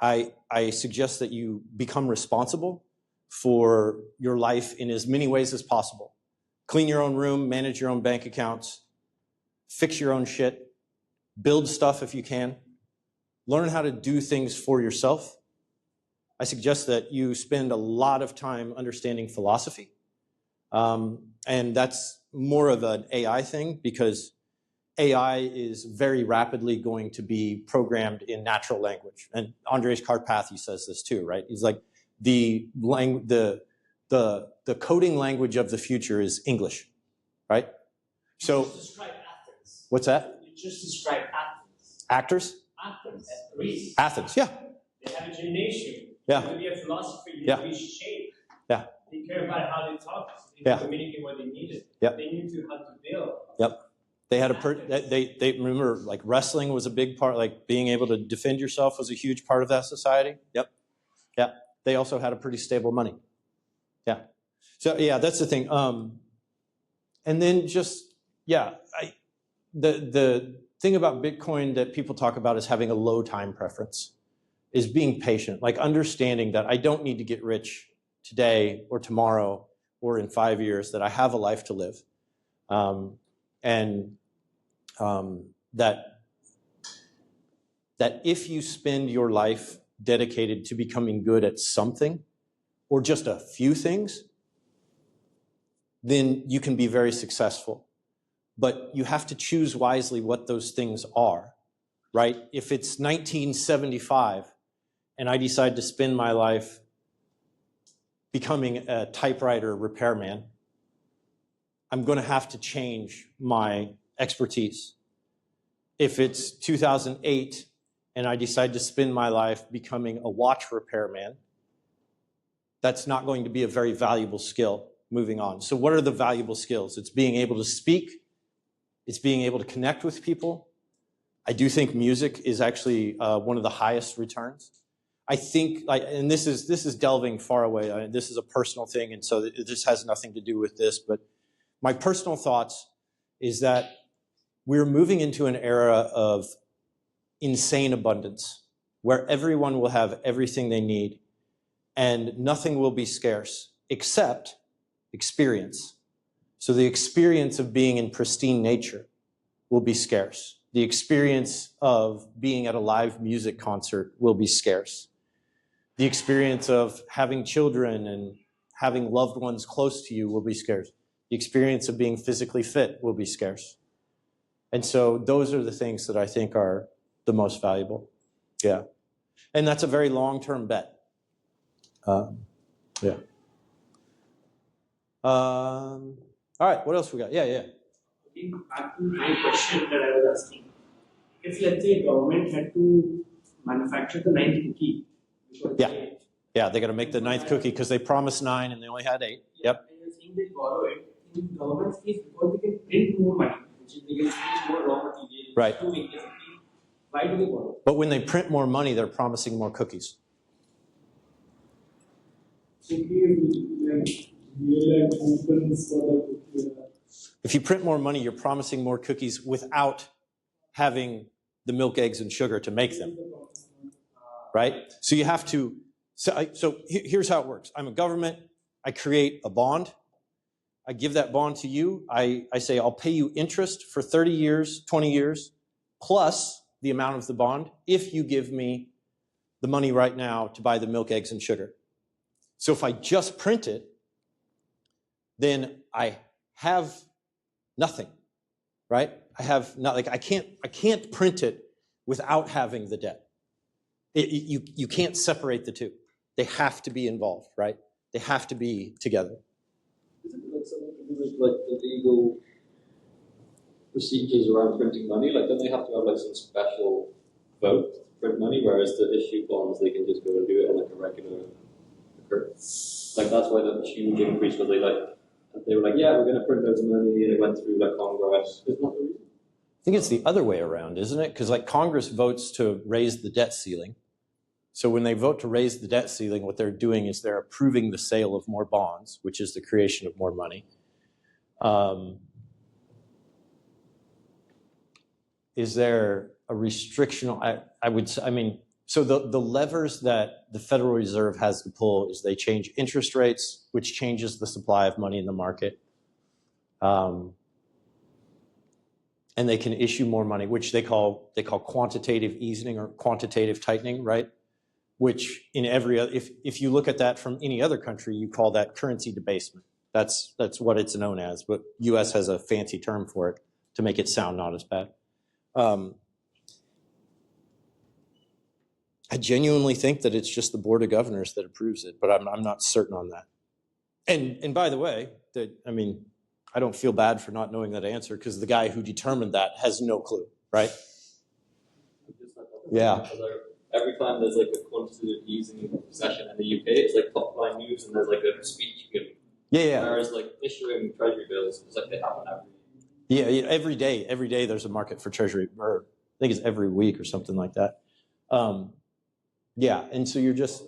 I suggest that you become responsible for your life in as many ways as possible. Clean your own room, manage your own bank accounts, fix your own shit, build stuff if you can, learn how to do things for yourself. I suggest that you spend a lot of time understanding philosophy. And that's more of an AI thing, because AI is very rapidly going to be programmed in natural language. And Andres Karpathy says this too, right? He's like, the coding language of the future is English, right? So, describe Athens. What's that? You just described Athens. Actors? Athens, Greece. Athens, yeah. They have a gymnasium. Yeah. To be a philosopher, you need Yeah. to be shaped. Yeah. They care about how they talk. They Yeah. communicate what they needed. Yep. They knew how to build. Yep. They had they remember, like, wrestling was a big part, like being able to defend yourself was a huge part of that society. Yep. Yeah. They also had a pretty stable money. Yeah. So yeah, that's the thing. And then just, yeah, the thing about Bitcoin that people talk about is having a low time preference, is being patient, like understanding that I don't need to get rich today or tomorrow or in 5 years, that I have a life to live. That if you spend your life dedicated to becoming good at something, or just a few things, then you can be very successful. But you have to choose wisely what those things are, right? If it's 1975 and I decide to spend my life becoming a typewriter repairman, I'm going to have to change my expertise. If it's 2008 and I decide to spend my life becoming a watch repairman, that's not going to be a very valuable skill moving on. So what are the valuable skills? It's being able to speak. It's being able to connect with people. I do think music is actually one of the highest returns. I think, and this is delving far away. This is a personal thing, and so this has nothing to do with this, but my personal thoughts is that we're moving into an era of insane abundance, where everyone will have everything they need, and nothing will be scarce except experience. So the experience of being in pristine nature will be scarce. The experience of being at a live music concert will be scarce. The experience of having children and having loved ones close to you will be scarce. The experience of being physically fit will be scarce. And so those are the things that I think are the most valuable. Yeah. And that's a very long-term bet. Yeah. All right, what else we got? Yeah. Back to my question that I was asking. If, let's say, government had to manufacture the 9th cookie. Yeah, they got to make the 9th cookie because they promised 9 and they only had 8. Yep. And you're saying they borrow it in government's case because they can print more money, which is they can print more raw material. Right. To make this cookie. Why do they borrow? But when they print more money, they're promising more cookies. If you print more money, you're promising more cookies without having the milk, eggs, and sugar to make them. Right? So you have to, so here's how it works. I'm a government, I create a bond, I give that bond to you, I say I'll pay you interest for 30 years, 20 years, plus the amount of the bond, if you give me the money right now to buy the milk, eggs, and sugar. So if I just print it, then I have nothing, right? I have not, like I can't print it without having the debt. You can't separate the two. They have to be involved, right? They have to be together. Isn't it like something to do with like the legal procedures around printing money? Like, don't they have to have like some special vote to print money, whereas to issue bonds they can just go and do it in like a regular occurrence? Like that's why the huge increase was they were like, yeah, we're going to print loads of money, and it went through like Congress. Isn't that the reason? I think it's the other way around, isn't it? Because like Congress votes to raise the debt ceiling. So when they vote to raise the debt ceiling, what they're doing is they're approving the sale of more bonds, which is the creation of more money. Is there a restriction? So the levers that the Federal Reserve has to pull is they change interest rates, which changes the supply of money in the market. And they can issue more money, which they call quantitative easing or quantitative tightening, right? Which in every other, if you look at that from any other country, you call that currency debasement. That's what it's known as, but U.S. has a fancy term for it to make it sound not as bad. I genuinely think that it's just the Board of Governors that approves it, but I'm not certain on that. And by the way, I don't feel bad for not knowing that answer because the guy who determined that has no clue, right? Yeah. Every time there's like a quantitative easing session in the UK, it's like top line news and there's like a speech given. Yeah. Whereas like issuing treasury bills, it's like they happen every. Yeah, every day there's a market for treasury, or I think it's every week or something like that. Yeah, and so you're just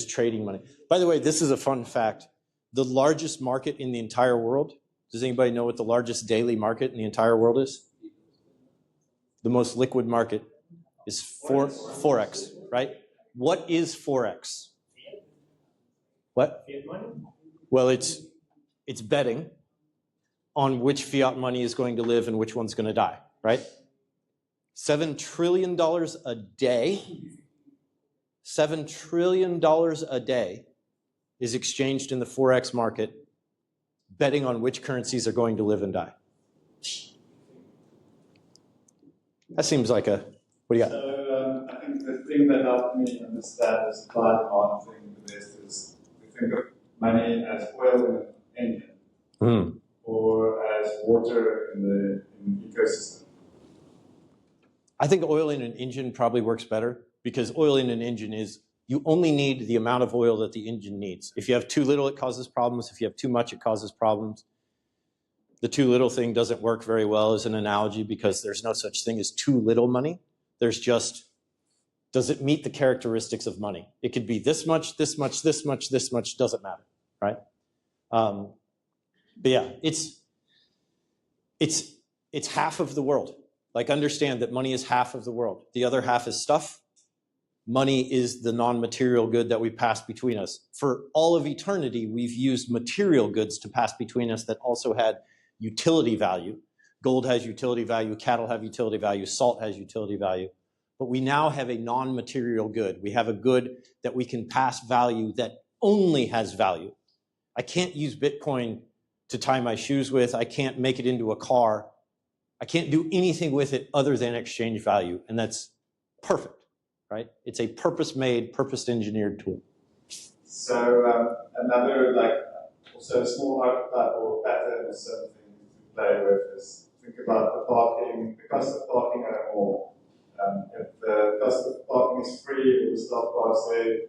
trading money. By the way, this is a fun fact. The largest market in the entire world, does anybody know what the largest daily market in the entire world is? The most liquid market is Forex, right? What is Forex? What? Well, it's betting on which fiat money is going to live and which one's going to die, right? $7 trillion a day. $7 trillion a day is exchanged in the Forex market, betting on which currencies are going to live and die. That seems like a, what do you got? So I think the thing that helped me understand this climate art thing the best is we think of money as oil in an engine or as water in the ecosystem. I think oil in an engine probably works better, because oil in an engine is, you only need the amount of oil that the engine needs. If you have too little, it causes problems. If you have too much, it causes problems. The too little thing doesn't work very well as an analogy, because there's no such thing as too little money. There's just, does it meet the characteristics of money? It could be this much, this much, this much, this much, doesn't matter, right? But yeah, it's half of the world. Like, understand that money is half of the world. The other half is stuff. Money is the non-material good that we pass between us. For all of eternity, we've used material goods to pass between us that also had utility value. Gold has utility value, cattle have utility value, salt has utility value. But we now have a non-material good. We have a good that we can pass value that only has value. I can't use Bitcoin to tie my shoes with. I can't make it into a car. I can't do anything with it other than exchange value. And that's perfect, right? It's a purpose-made, purpose-engineered tool. So another, also a small archetype or pattern or something to play with is think about the cost of parking at a mall. If the cost of parking is free, the stop parks there,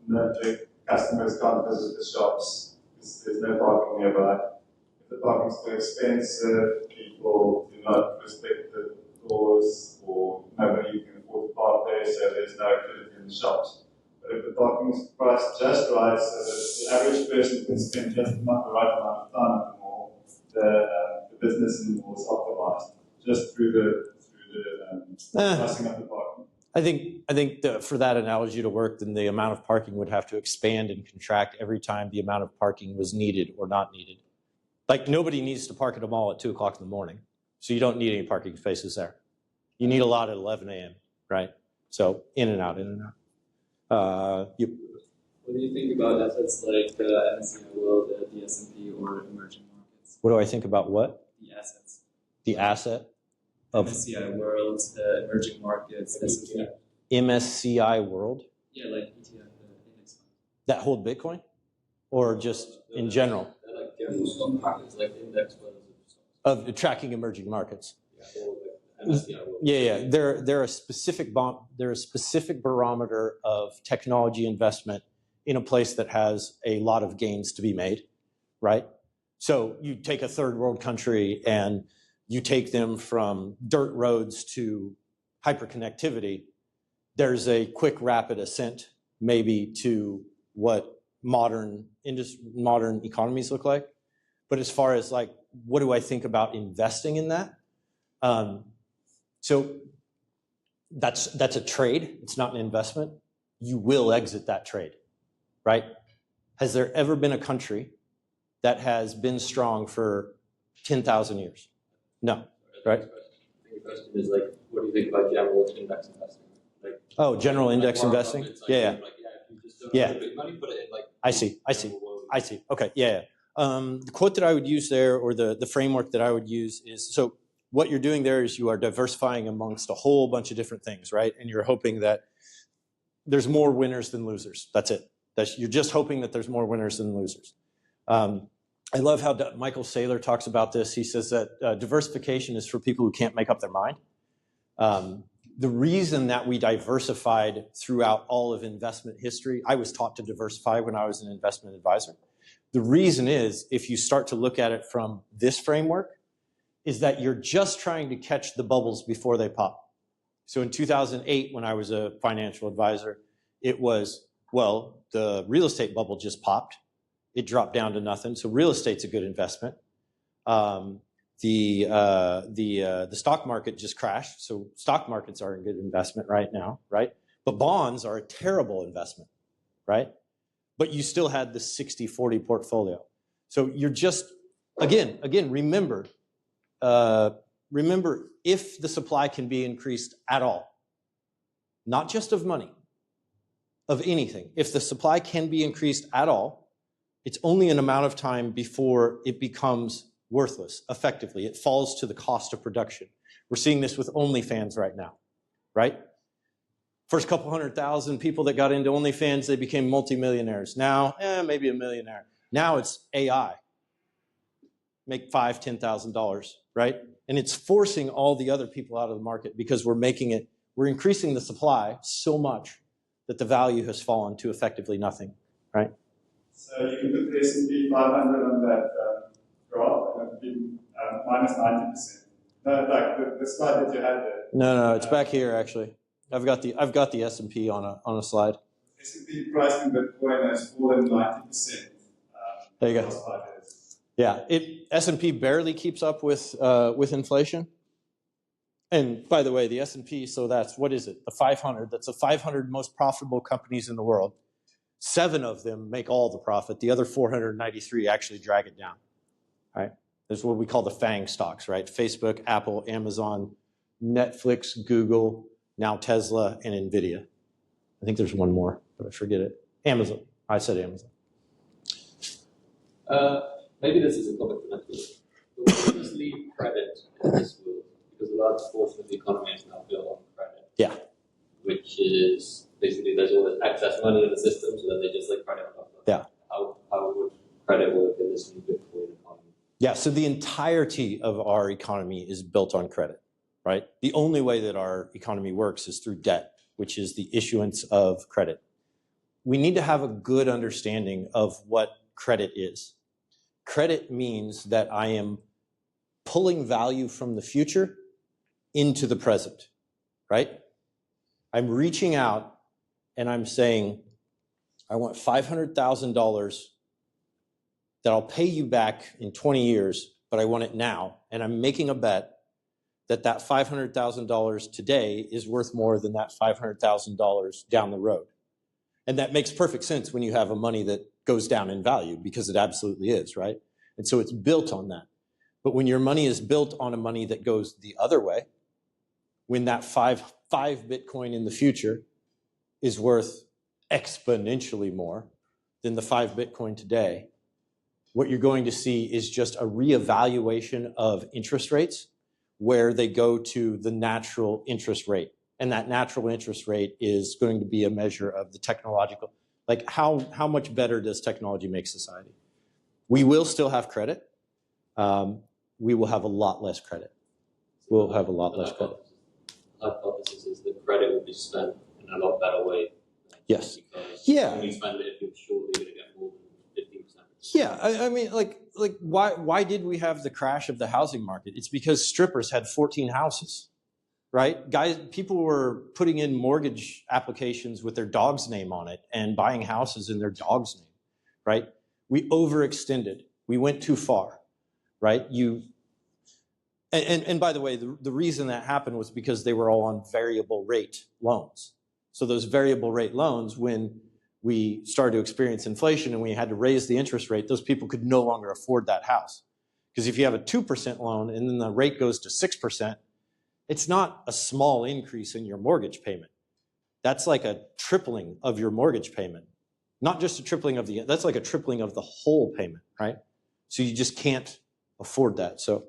the customers can't visit the shops because there's no parking nearby. If the parking's too expensive, people do not respect the laws, or nobody can afford to park there, so there's no activity in the shops. But if the parking is priced just right, so that the average person can spend just not the right amount of time at the mall, the business in the mall is optimized just through the pricing of the parking. I think for that analogy to work, then the amount of parking would have to expand and contract every time the amount of parking was needed or not needed. Like, nobody needs to park at a mall at 2 o'clock in the morning, so you don't need any parking spaces there. You need a lot at 11 a.m., right? So in and out, in and out. What do you think about assets like the MSCI World, the S&P, or emerging markets? What do I think about what? The assets. The asset of MSCI World, the emerging markets, S&P. MSCI World? Yeah, like ETF, the index fund. That hold Bitcoin? Or just in general? Like general stock markets, like index funds. Of tracking emerging markets. MSCI World. Yeah. They're a specific barometer of technology investment in a place that has a lot of gains to be made, right? So you take a third world country and you take them from dirt roads to hyperconnectivity. There's a quick, rapid ascent, maybe, to what modern economies look like. But as far as like, what do I think about investing in that? So that's a trade. It's not an investment. You will exit that trade, right? Has there ever been a country that has been strong for 10,000 years? No, right? I think the question is, like, what do you think about general index investing? Like, general index investing? Yeah. Yeah. Big money, put it in, like, I see. Okay, yeah. The quote that I would use there, or the framework that I would use is, so what you're doing there is you are diversifying amongst a whole bunch of different things, right? And you're hoping that there's more winners than losers. That's it. You're just hoping that there's more winners than losers. I love how Michael Saylor talks about this. He says that diversification is for people who can't make up their mind. The reason that we diversified throughout all of investment history, I was taught to diversify when I was an investment advisor. The reason is, if you start to look at it from this framework, is that you're just trying to catch the bubbles before they pop. So in 2008, when I was a financial advisor, it was, well, the real estate bubble just popped. It dropped down to nothing. So real estate's a good investment. The stock market just crashed. So stock markets are a good investment right now, right? But bonds are a terrible investment, right? But you still had the 60-40 portfolio. So you're just, again, remember if the supply can be increased at all, not just of money, of anything. If the supply can be increased at all, it's only an amount of time before it becomes worthless, effectively. It falls to the cost of production. We're seeing this with OnlyFans right now, right? First couple 100,000 people that got into OnlyFans, they became multimillionaires. Now, maybe a millionaire. Now it's AI. Make $5,000, $10,000 right? And it's forcing all the other people out of the market because we're increasing the supply so much that the value has fallen to effectively nothing, right? So you can put the S&P 500 on that graph, and it would be minus 90%. No, like the slide that you had there. No, it's back here actually. I've got the S&P on a slide. S&P price in Bitcoin has fallen 90%. There you go. Last 5 years. Yeah, S&P barely keeps up with inflation. And by the way, the S&P, so that's, what is it? The 500. That's the 500 most profitable companies in the world. 7 of them make all the profit. The other 493 actually drag it down, right? There's what we call the FANG stocks, right? Facebook, Apple, Amazon, Netflix, Google, now Tesla, and NVIDIA. I think there's one more, but I forget it. Amazon. I said Amazon. Maybe this is a topic for next week. But where does leave credit in this world? Because a large portion of the economy is now built on credit. Yeah. Which is basically there's all this excess money in the system, so then they just like credit on top of it. Yeah. How would credit work in this new Bitcoin economy? Yeah, so the entirety of our economy is built on credit, right? The only way that our economy works is through debt, which is the issuance of credit. We need to have a good understanding of what credit is. Credit means that I am pulling value from the future into the present, right? I'm reaching out and I'm saying, I want $500,000 that I'll pay you back in 20 years, but I want it now. And I'm making a bet that that $500,000 today is worth more than that $500,000 down the road. And that makes perfect sense when you have a money that goes down in value, because it absolutely is, right? And so it's built on that. But when your money is built on a money that goes the other way, when that five Bitcoin in the future is worth exponentially more than the 5 Bitcoin today, what you're going to see is just a reevaluation of interest rates where they go to the natural interest rate. And that natural interest rate is going to be a measure of the technological, like how much better does technology make society? We will still have credit. We will have a lot less credit. We'll have a lot less credit. The hypothesis is that credit will be spent in a lot better way. Yes. Because yeah. When you spend it, you're surely going to get more than 15%. Yeah, I mean, like why did we have the crash of the housing market? It's because strippers had 14 houses, right? People were putting in mortgage applications with their dog's name on it and buying houses in their dog's name, right? We overextended. We went too far, right? And by the way, the reason that happened was because they were all on variable rate loans. So those variable rate loans, when we started to experience inflation and we had to raise the interest rate, those people could no longer afford that house. Because if you have a 2% loan and then the rate goes to 6%, it's not a small increase in your mortgage payment. That's like a tripling of your mortgage payment. Not just a tripling of that's like a tripling of the whole payment, right? So you just can't afford that. So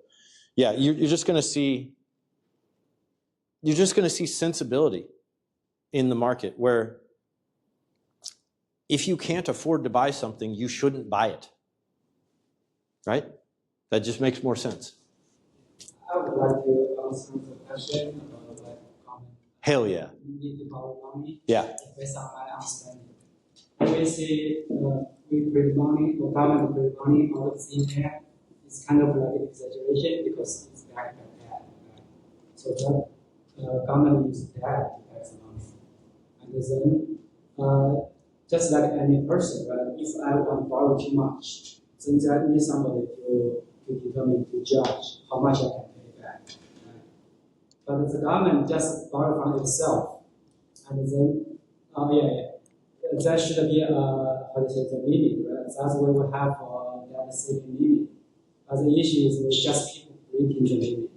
yeah, you're just going to see sensibility in the market where if you can't afford to buy something, you shouldn't buy it, right? That just makes more sense. I would like to answer the question about like comment. Hell yeah. About money. Yeah. Based on my understanding. We say we print money or government print money out of thin air. It's kind of like an exaggeration because it's backed by debt. Right? So the government uses debt to back the money. And then just like any person, right? If I want to borrow too much, then I need somebody to determine, to judge how much I can pay back. Right? But the government just borrow from itself, and then there should be the limit, right? That's why we have that saving limit. But the issue is we just keep breaking the limit.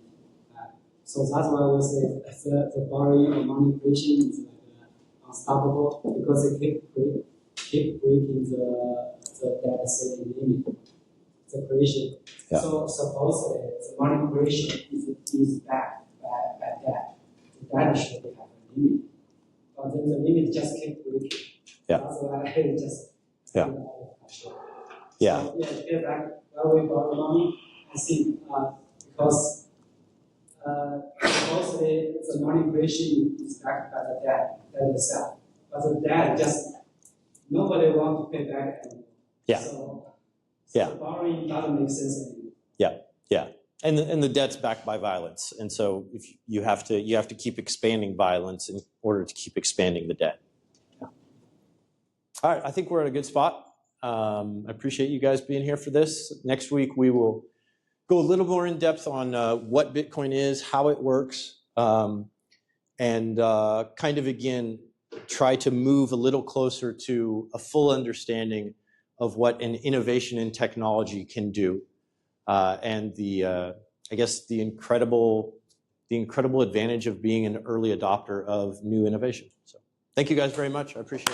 So that's why we say the borrowing or money creation is like unstoppable because they keep breaking the debt saving limit. The creation. Yeah. So supposedly the money creation is backed by debt. The debt should have a limit. But then the limit just keeps breaking. Yeah. That's why I just yeah. So, get back where we borrow money. I think because mostly the manipulation is backed by the debt itself. But the debt just nobody want to pay back anymore. Yeah. So Yeah. borrowing doesn't make sense anymore. Yeah. And the debt's backed by violence, and so if you have to keep expanding violence in order to keep expanding the debt. Yeah. All right, I think we're at a good spot. I appreciate you guys being here for this. Next week we will go a little more in depth on what Bitcoin is, how it works, and kind of again try to move a little closer to a full understanding of what an innovation in technology can do. And I guess the incredible advantage of being an early adopter of new innovation. So thank you guys very much. I appreciate it.